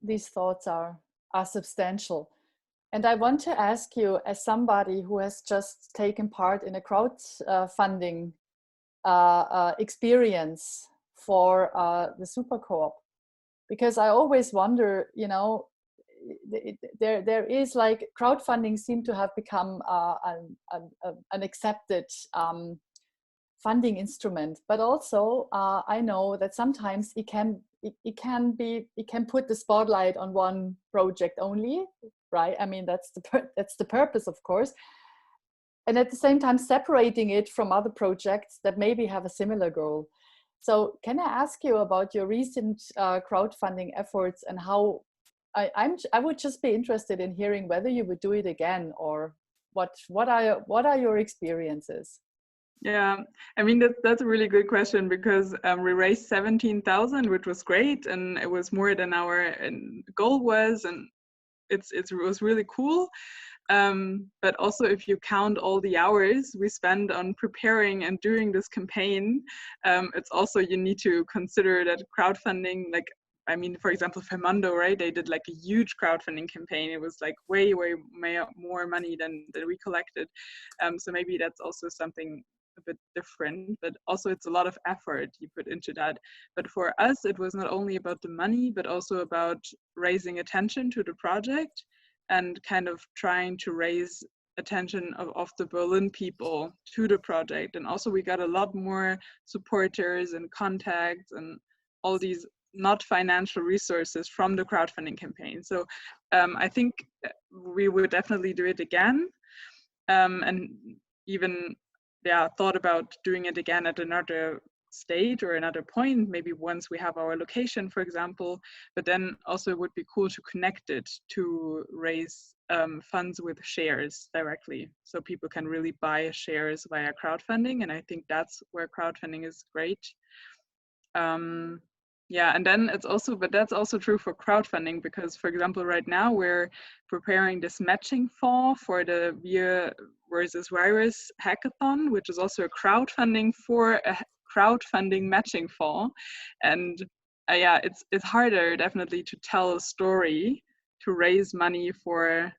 A: these thoughts are substantial. And I want to ask you, as somebody who has just taken part in a crowdfunding experience for the Super Co-op, because I always wonder, there is like crowdfunding seem to have become an accepted funding instrument, but also I know that sometimes it can put the spotlight on one project only. Right, I mean that's the purpose, of course, and at the same time separating it from other projects that maybe have a similar goal. So, can I ask you about your recent crowdfunding efforts and how? I would just be interested in hearing whether you would do it again, or what are your experiences?
D: Yeah, I mean that's a really good question, because we raised 17,000, which was great, and it was more than our goal was, and it was really cool. But also if you count all the hours we spend on preparing and doing this campaign, it's also, you need to consider that crowdfunding, like, I mean, for example, Fermando, right? They did like a huge crowdfunding campaign. It was like way more money than we collected. So maybe that's also something a bit different, but also it's a lot of effort you put into that. But for us, it was not only about the money, but also about raising attention to the project and kind of trying to raise attention of the Berlin people to the project. And also we got a lot more supporters and contacts and all these not financial resources from the crowdfunding campaign. So I think we would definitely do it again, and even thought about doing it again at another state or another point, maybe once we have our location, for example. But then also it would be cool to connect it to raise funds with shares directly, so people can really buy shares via crowdfunding. And I think that's where crowdfunding is great. And then it's also, but that's also true for crowdfunding, because for example, right now we're preparing this matching fall for the Wir versus Virus hackathon, which is also a crowdfunding for a crowdfunding matching fall. And yeah, it's harder definitely to tell a story, to raise money for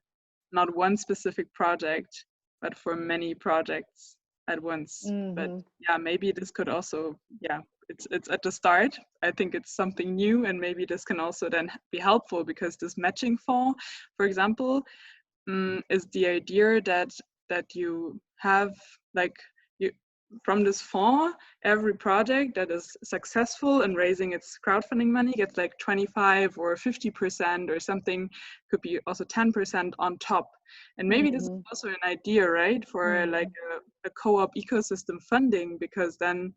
D: not one specific project, but for many projects at once. But yeah, maybe this could also, yeah, it's at the start. I think it's something new, and maybe this can also then be helpful, because this matching fund, for example, is the idea that you have, like, you, from this fund, every project that is successful in raising its crowdfunding money gets like 25 or 50% or something, could be also 10% on top. And maybe this is also an idea, right, for like a co-op ecosystem funding, because then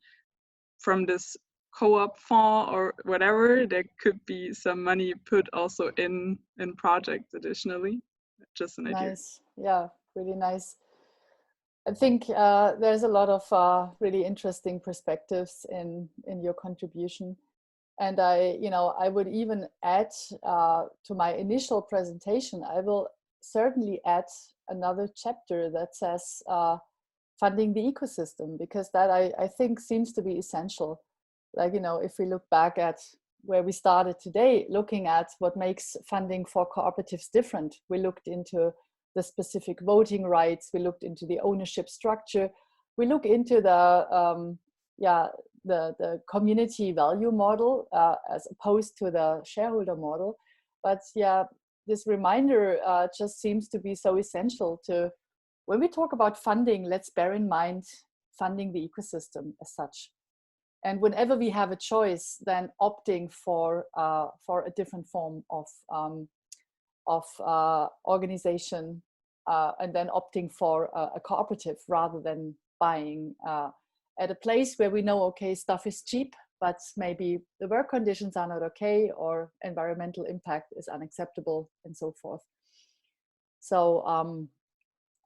D: from this co-op fund or whatever, there could be some money put also in projects additionally. Just an idea.
A: Nice. Yeah, really nice. I think there's a lot of really interesting perspectives in your contribution. And I would even add to my initial presentation, I will certainly add another chapter that says funding the ecosystem, because that I think seems to be essential. Like, if we look back at where we started today, looking at what makes funding for cooperatives different, we looked into the specific voting rights, we looked into the ownership structure, we look into the community value model as opposed to the shareholder model. But yeah, this reminder just seems to be so essential to, when we talk about funding, let's bear in mind funding the ecosystem as such. And whenever we have a choice, then opting for a different form of organization, and then opting for a cooperative rather than buying at a place where we know, okay, stuff is cheap, but maybe the work conditions are not okay, or environmental impact is unacceptable, and so forth. So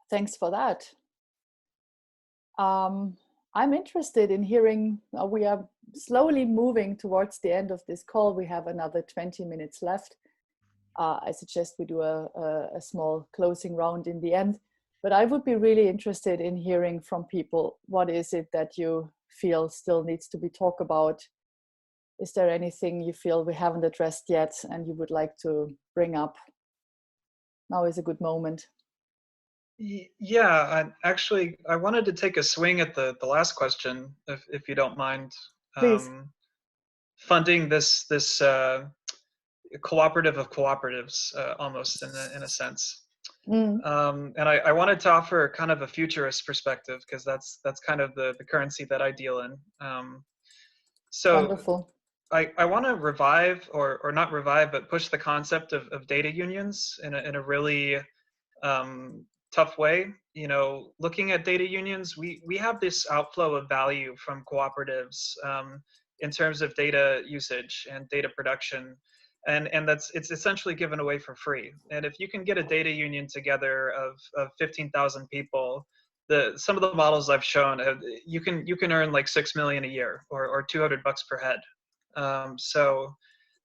A: thanks for that. I'm interested in hearing, we are slowly moving towards the end of this call. We have another 20 minutes left. I suggest we do a small closing round in the end, but I would be really interested in hearing from people, what is it that you feel still needs to be talked about? Is there anything you feel we haven't addressed yet and you would like to bring up? Now is a good moment.
O: Yeah, I wanted to take a swing at the last question, if you don't mind.
A: Please.
O: Funding this cooperative of cooperatives, almost in a sense. And I wanted to offer kind of a futurist perspective, because that's kind of the currency that I deal in. So
A: wonderful.
O: I want to revive, or not revive, but push the concept of data unions in a really tough way. Looking at data unions, we have this outflow of value from cooperatives in terms of data usage and data production, and it's essentially given away for free. And if you can get a data union together of 15,000 people, some of the models I've shown, you can earn like 6 million a year, or $200 per head. So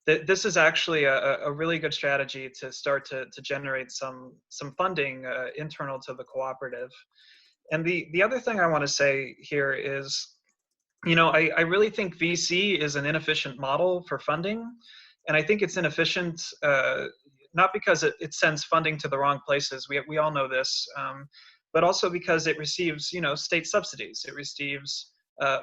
O: this is actually a really good strategy to start to generate some funding internal to the cooperative. And the other thing I want to say here is, I really think VC is an inefficient model for funding. And I think it's inefficient not because it sends funding to the wrong places, we all know this, but also because it receives state subsidies. It receives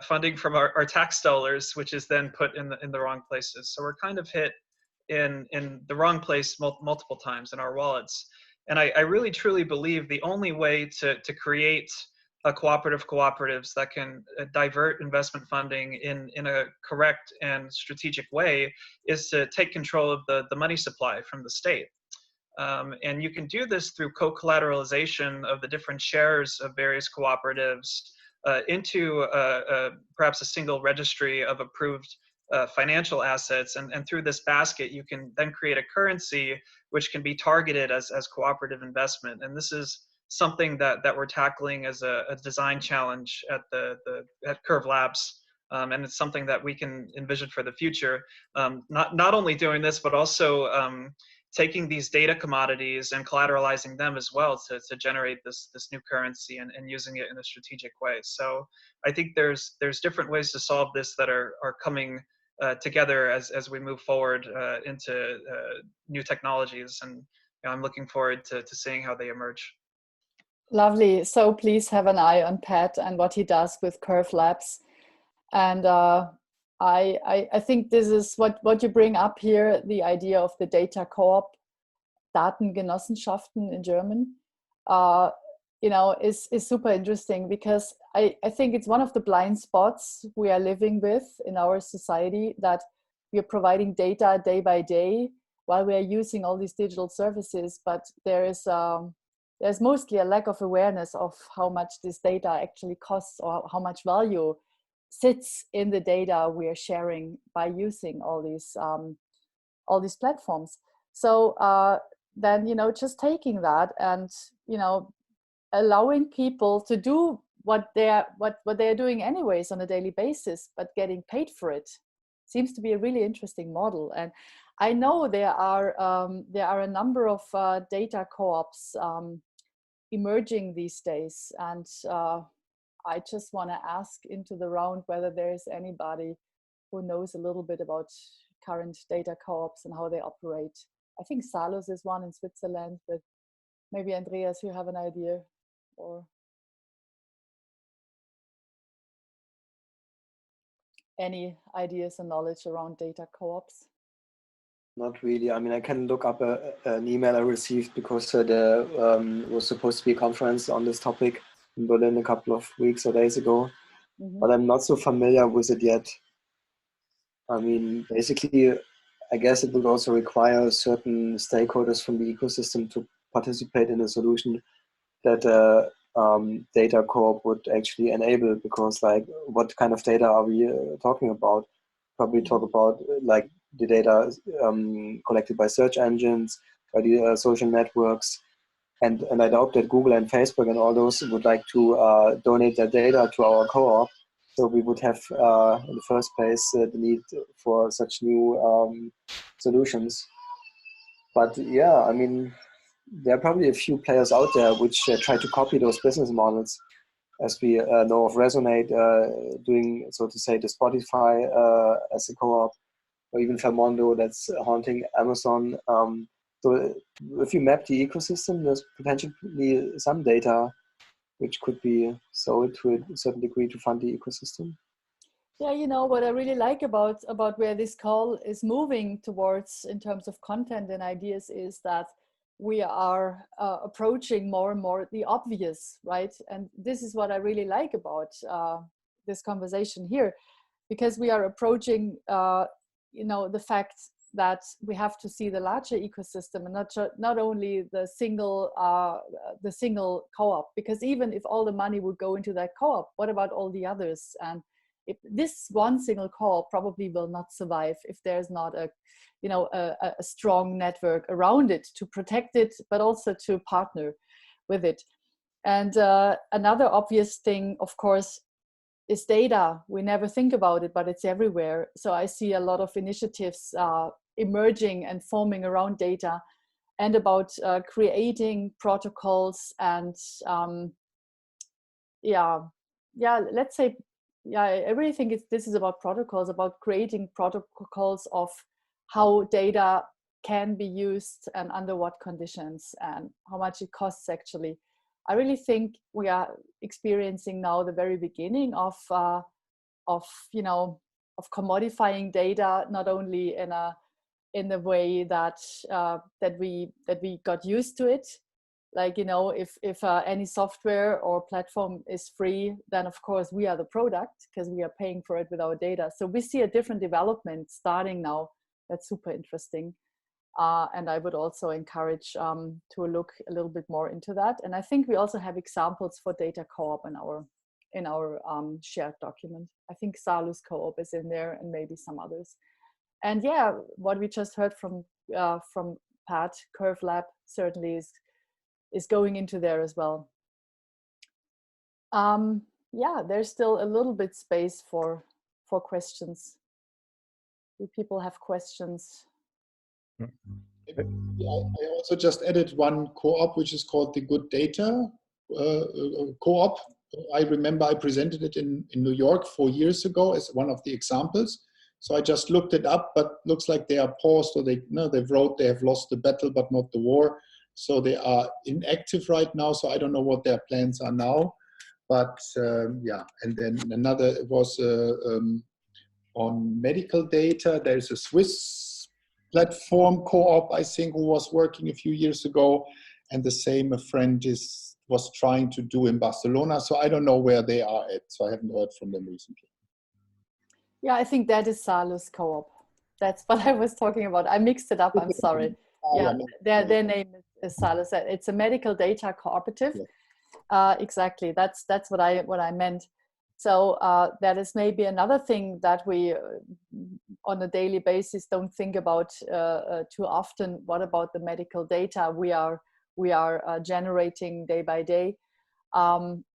O: funding from our tax dollars, which is then put in the wrong places. So we're kind of hit in the wrong place multiple times in our wallets. And I really truly believe the only way to create a cooperatives that can divert investment funding in a correct and strategic way is to take control of the money supply from the state. And you can do this through co-collateralization of the different shares of various cooperatives into perhaps a single registry of approved financial assets. And through this basket, you can then create a currency which can be targeted as cooperative investment. And this is something that we're tackling as a design challenge at Curve Labs. And it's something that we can envision for the future. Not only doing this, but also taking these data commodities and collateralizing them as well to generate this new currency and using it in a strategic way. So I think there's different ways to solve this that are coming together as we move forward into new technologies. And I'm looking forward to seeing how they emerge.
A: Lovely. So please have an eye on Pat and what he does with Curve Labs. And I think this is what you bring up here, the idea of the data co-op, Datengenossenschaften in German, is super interesting, because I think it's one of the blind spots we are living with in our society, that we are providing data day by day while we are using all these digital services, but there's mostly a lack of awareness of how much this data actually costs, or how much value sits in the data we are sharing by using all these platforms. So then, just taking that and, allowing people to do what they're doing anyways on a daily basis, but getting paid for it, seems to be a really interesting model. And I know there are a number of data co-ops emerging these days, and I just want to ask into the round whether there's anybody who knows a little bit about current data co-ops and how they operate. I think Salus is one in Switzerland, but maybe Andreas, you have an idea, or any ideas and knowledge around data co-ops?
B: Not really. I mean, I can look up an email I received because there was supposed to be a conference on this topic in Berlin a couple of weeks or days ago, but I'm not so familiar with it yet. I mean, basically, I guess it would also require certain stakeholders from the ecosystem to participate in a solution that data co-op would actually enable, because like, what kind of data are we talking about? Probably talk about like the data collected by search engines, by the social networks, and I doubt that Google and Facebook and all those would like to donate their data to our co-op. So we would have, in the first place, the need for such new solutions. But yeah, I mean, there are probably a few players out there which try to copy those business models, as we know of Resonate doing, so to say, the Spotify as a co-op, or even Fermondo that's haunting Amazon. So if you map the ecosystem, there's potentially some data which could be sold to a certain degree to fund the ecosystem.
A: Yeah, what I really like about where this call is moving towards in terms of content and ideas is that we are approaching more and more the obvious, right? And this is what I really like about this conversation here, because we are approaching, the fact that we have to see the larger ecosystem and not only the single co-op, because even if all the money would go into that co-op, what about all the others? And if this one single co-op probably will not survive if there's not a strong network around it to protect it, but also to partner with it. And another obvious thing, of course, is data. We never think about it, but it's everywhere. So I see a lot of initiatives emerging and forming around data, and about creating protocols and let's say, I really think this is about protocols, about creating protocols of how data can be used and under what conditions and how much it costs actually. I really think we are experiencing now the very beginning of commodifying data, not only in the way that we got used to it. Like, if any software or platform is free, then of course we are the product because we are paying for it with our data. So we see a different development starting now. That's super interesting. And I would also encourage to look a little bit more into that. And I think we also have examples for data co-op in our shared document. I think Salus co-op is in there, and maybe some others. And yeah, what we just heard from Pat, Curve Lab certainly is going into there as well. There's still a little bit space for questions. Do people have questions?
G: I also just added one co-op which is called the Good Data co-op. I remember I presented it in New York 4 years ago as one of the examples. So I just looked it up, but looks like they are paused, or they have lost the battle, but not the war. So they are inactive right now. So I don't know what their plans are now. But yeah, and then another was on medical data. There's a Swiss platform co-op, I think, who was working a few years ago, and the same a friend was trying to do in Barcelona. So I don't know where they are at. So I haven't heard from them recently.
A: Yeah, I think that is Salus Co-op. That's what I was talking about. I mixed it up. I'm sorry. Yeah, their name is Salus. It's a medical data cooperative. Yeah. Exactly. That's what I meant. So that is maybe another thing that we, on a daily basis, don't think about too often. What about the medical data we are generating day by day?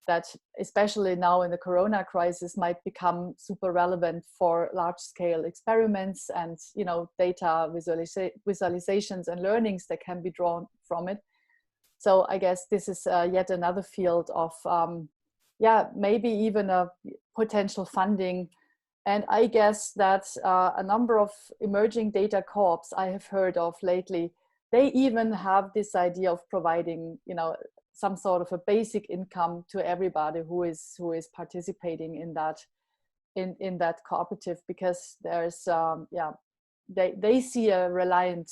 A: That especially now in the Corona crisis might become super relevant for large-scale experiments and, you know, data visualizations and learnings that can be drawn from it. So I guess this is yet another field of, yeah, maybe even a potential funding. And I guess that a number of emerging data co-ops I have heard of lately, they even have this idea of providing, you know, some sort of a basic income to everybody who is participating in that cooperative, because there's yeah, they see a reliant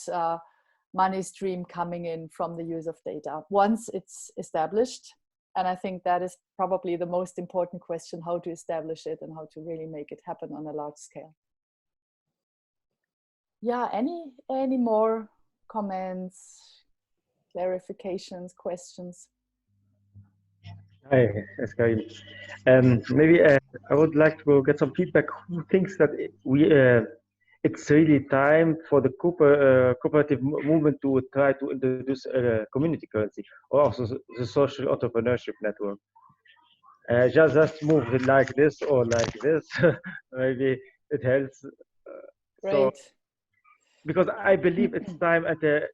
A: money stream coming in from the use of data once it's established. And I think that is probably the most important question: how to establish it and how to really make it happen on a large scale. Yeah, any more comments, clarifications, questions?
I: Hi, Karim. Maybe I would like to get some feedback. Who thinks that it's really time for the cooperative movement to try to introduce a community currency, or also the social entrepreneurship network? Just move it like this or like this. Maybe it helps. So, because I believe it's time at the.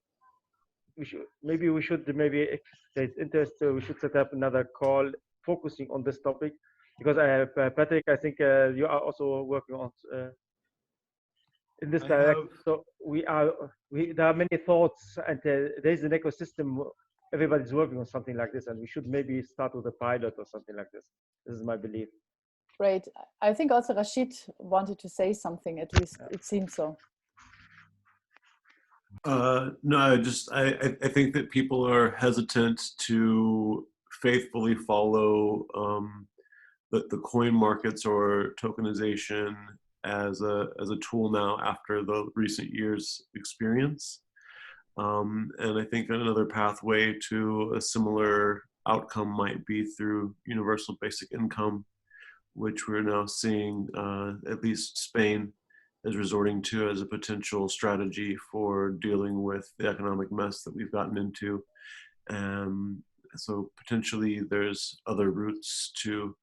I: We should maybe if there's interest, we should set up another call focusing on this topic, because I have Patrick, I think you are also working on in this direction. So there are many thoughts, and there's an ecosystem. Everybody's working on something like this, and we should maybe start with a pilot or something like this. This is my belief.
A: Great. I think also Rashid wanted to say something, at least it seems so.
C: No, I think that people are hesitant to faithfully follow the coin markets or tokenization as a tool now after the recent years' experience. And I think another pathway to a similar outcome might be through universal basic income, which we're now seeing at least Spain is resorting to as a potential strategy for dealing with the economic mess that we've gotten into. So potentially there's other routes to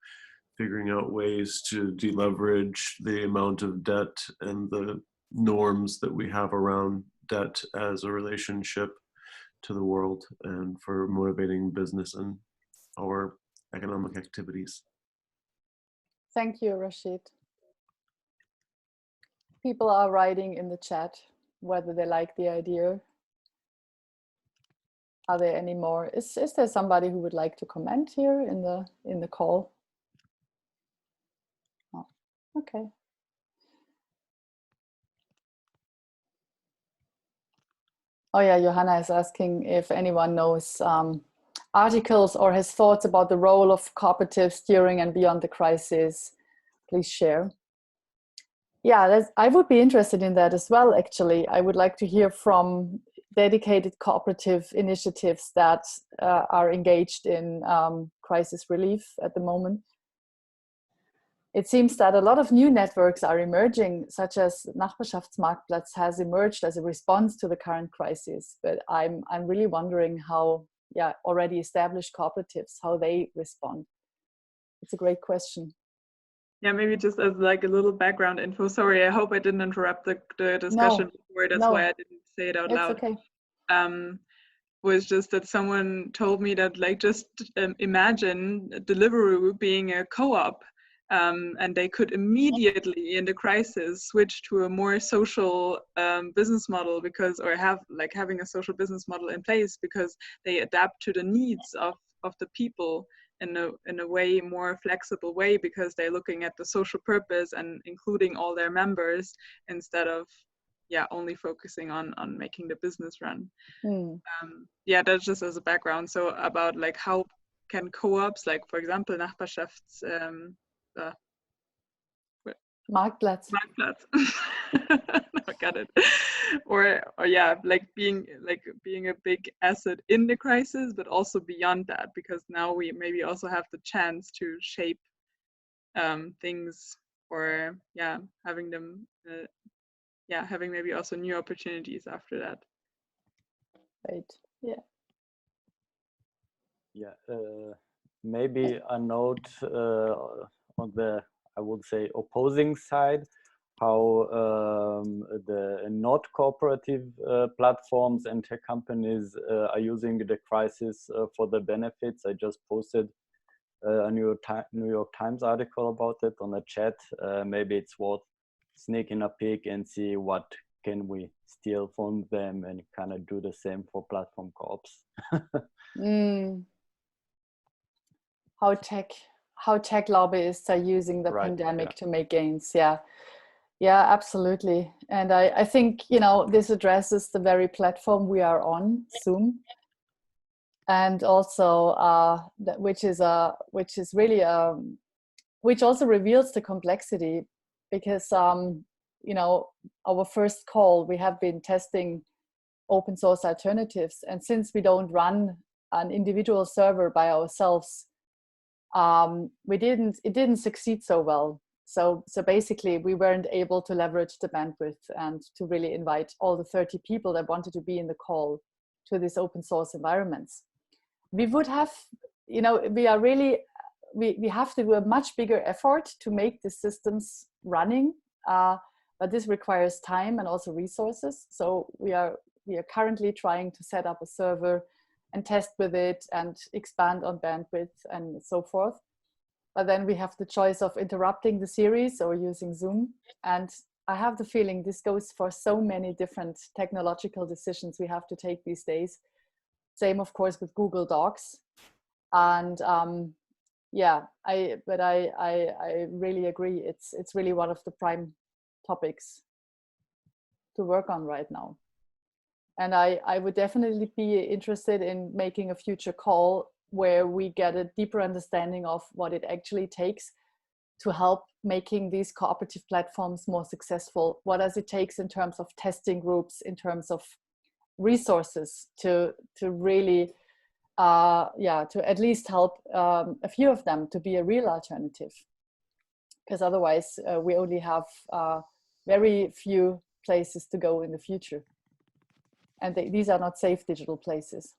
C: figuring out ways to deleverage the amount of debt and the norms that we have around debt as a relationship to the world, and for motivating business and our economic activities.
A: Thank you, Rashid. People are writing in the chat whether they like the idea. Are there any more? Is there somebody who would like to comment here in the call? Oh, okay. Oh yeah, Johanna is asking if anyone knows articles or has thoughts about the role of cooperatives during and beyond the crisis. Please share. Yeah, I would be interested in that as well, actually. I would like to hear from dedicated cooperative initiatives that are engaged in crisis relief at the moment. It seems that a lot of new networks are emerging, such as Nachbarschaftsmarktplatz has emerged as a response to the current crisis. But I'm really wondering how, yeah, already established cooperatives, how they respond. It's a great question.
D: Yeah, maybe just as like a little background info. Sorry, I hope I didn't interrupt the discussion before. That's why I didn't say it out loud.
A: It's okay.
D: Was just that someone told me that, like, just imagine Deliveroo being a co-op, and they could immediately in the crisis switch to a more social business model having a social business model in place, because they adapt to the needs of the people in a way more flexible way, because they're looking at the social purpose and including all their members instead of only focusing on making the business run. That's just as a background. So about like how can co-ops, like for example Nachbarschafts
A: Marktplatz.
D: I got it. Or like being a big asset in the crisis, but also beyond that, because now we maybe also have the chance to shape things, or having them having maybe also new opportunities after that.
A: Right.
H: Maybe a note on the, I would say, opposing side, how the not cooperative platforms and tech companies are using the crisis for the benefits. I just posted a New York Times article about it on the chat. Maybe it's worth sneaking a peek and see what can we steal from them, and kind of do the same for platform co-ops.
A: How tech lobbyists are using the pandemic to make gains. Yeah, absolutely. And I think, this addresses the very platform we are on, Zoom, and also which also reveals the complexity, because our first call, we have been testing open source alternatives, and since we don't run an individual server by ourselves, it didn't succeed so well. So basically we weren't able to leverage the bandwidth and to really invite all the 30 people that wanted to be in the call to these open source environments. We would have, we have to do a much bigger effort to make the systems running, but this requires time and also resources. So we are currently trying to set up a server and test with it and expand on bandwidth and so forth. But then we have the choice of interrupting the series or using Zoom. And I have the feeling this goes for so many different technological decisions we have to take these days. Same, of course, with Google Docs. And I really agree. It's really one of the prime topics to work on right now. And I would definitely be interested in making a future call where we get a deeper understanding of what it actually takes to help making these cooperative platforms more successful. What does it take in terms of testing groups, in terms of resources to really, to at least help a few of them to be a real alternative? Because otherwise we only have very few places to go in the future. And these are not safe digital places.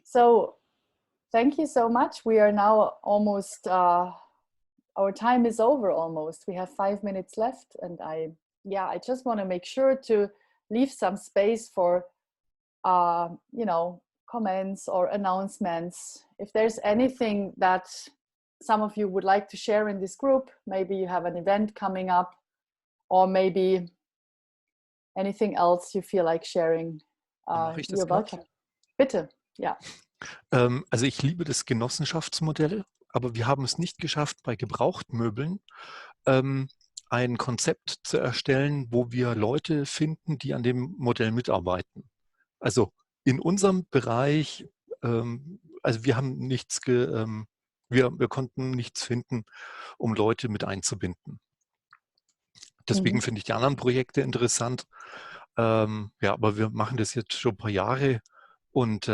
A: So thank you so much. We are now almost, our time is over almost. We have 5 minutes left. And I just want to make sure to leave some space for, comments or announcements. If there's anything that some of you would like to share in this group, maybe you have an event coming up, or maybe anything else you feel like sharing, you're welcome. Bitte, ja.
J: Also ich liebe das Genossenschaftsmodell, aber wir haben es nicht geschafft, bei Gebrauchtmöbeln ein Konzept zu erstellen, wo wir Leute finden, die an dem Modell mitarbeiten. Also in unserem Bereich, also wir haben nichts, wir konnten nichts finden, um Leute mit einzubinden. Deswegen finde ich die anderen Projekte interessant. Aber wir machen das jetzt schon ein paar Jahre und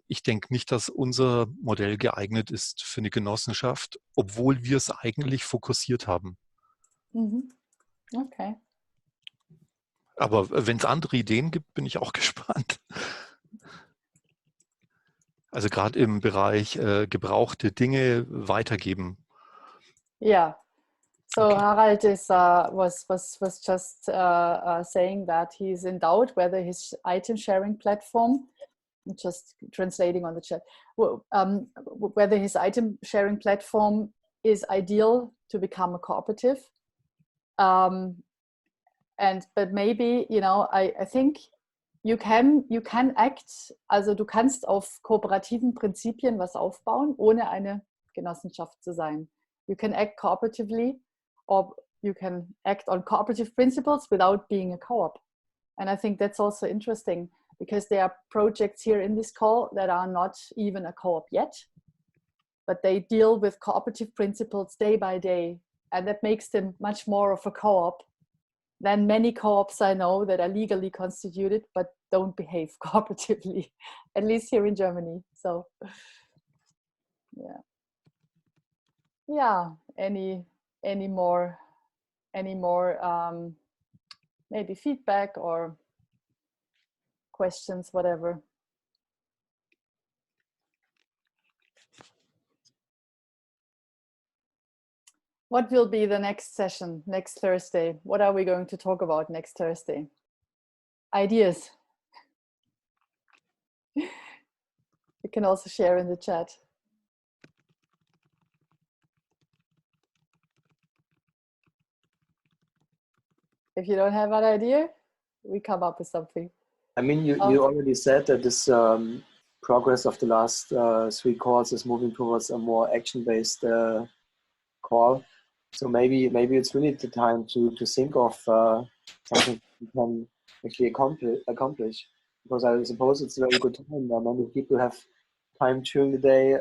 J: ich denke nicht, dass unser Modell geeignet ist für eine Genossenschaft, obwohl wir es eigentlich fokussiert haben.
A: Okay.
J: Aber wenn es andere Ideen gibt, bin ich auch gespannt. Also gerade im Bereich gebrauchte Dinge weitergeben.
A: Yeah. So okay. Harald is was just saying that he's in doubt whether his item sharing platform just translating on the chat, whether his item sharing platform is ideal to become a cooperative. But maybe, you know, I think you can act, also du kannst auf kooperativen Prinzipien was aufbauen, ohne eine Genossenschaft zu sein. You can act cooperatively, or you can act on cooperative principles without being a co-op. And I think that's also interesting, because there are projects here in this call that are not even a co-op yet, but they deal with cooperative principles day by day. And that makes them much more of a co-op than many co-ops I know that are legally constituted but don't behave cooperatively, at least here in Germany. So, yeah. Any more maybe feedback or questions, whatever. What will be the next session next Thursday? What are we going to talk about next Thursday? Ideas. You can also share in the chat. If you don't have an idea, we come up with something.
B: I mean, you already said that this progress of the last 3 calls is moving towards a more action-based call. So maybe it's really the time to think of something you can actually accomplish. Because I suppose it's a very good time. Many people have time during the day.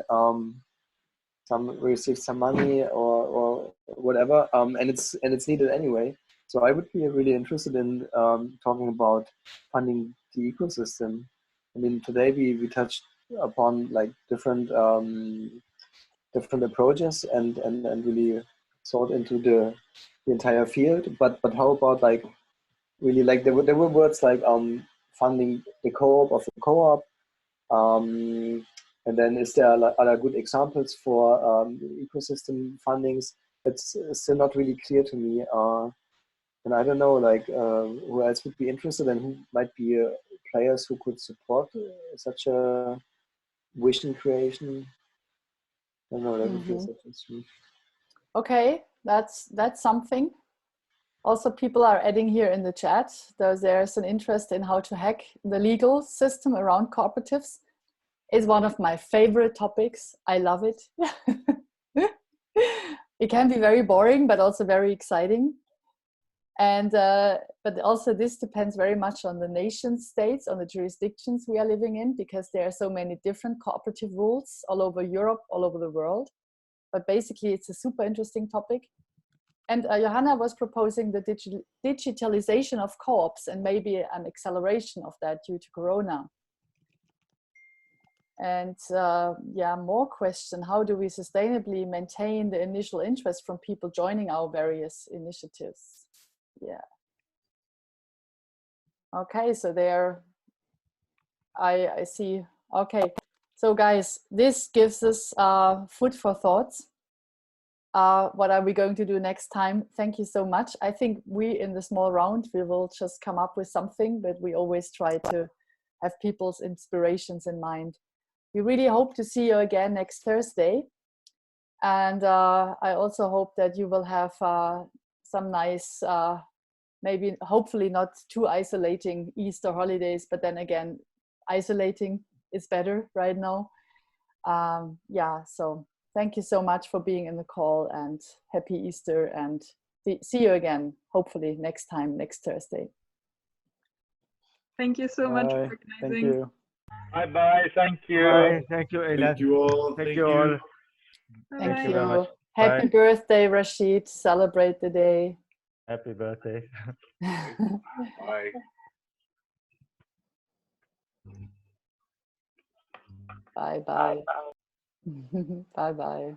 B: Some receive some money or whatever, and it's needed anyway. So I would be really interested in talking about funding the ecosystem. I mean, today we touched upon like different approaches and really thought into the entire field. But how about like really like there were words like funding the co-op of the co-op. And then is there other good examples for ecosystem fundings? It's still not really clear to me. And I don't know, like, who else would be interested and who might be players who could support such a vision creation. I don't know, that would be such interesting.
A: Okay, that's something. Also, people are adding here in the chat, there's an interest in how to hack the legal system around cooperatives. It's one of my favorite topics. I love it. It can be very boring, but also very exciting. And but also this depends very much on the nation states, on the jurisdictions we are living in, because there are so many different cooperative rules all over Europe, all over the world. But basically, it's a super interesting topic. And Johanna was proposing the digitalization of co-ops and maybe an acceleration of that due to Corona. And yeah, more question, how do we sustainably maintain the initial interest from people joining our various initiatives? Yeah. Okay, so there, I see. Okay, so guys, this gives us food for thoughts. What are we going to do next time? Thank you so much. I think we, in the small round, we will just come up with something, but we always try to have people's inspirations in mind. We really hope to see you again next Thursday. And I also hope that you will have some nice, maybe hopefully not too isolating Easter holidays, but then again, isolating is better right now. Yeah, so thank you so much for being in the call, and happy Easter, and see you again, hopefully next time, next Thursday.
D: Thank you so much for organizing.
H: Thank you.
I: Bye-bye. Thank you.
C: Bye.
I: Thank you, Ella.
C: Thank you all.
I: Thank you all.
A: Thank
I: you very much.
A: Happy birthday, Rashid. Celebrate the day.
I: Happy birthday.
U: Bye.
A: Bye-bye. Bye-bye.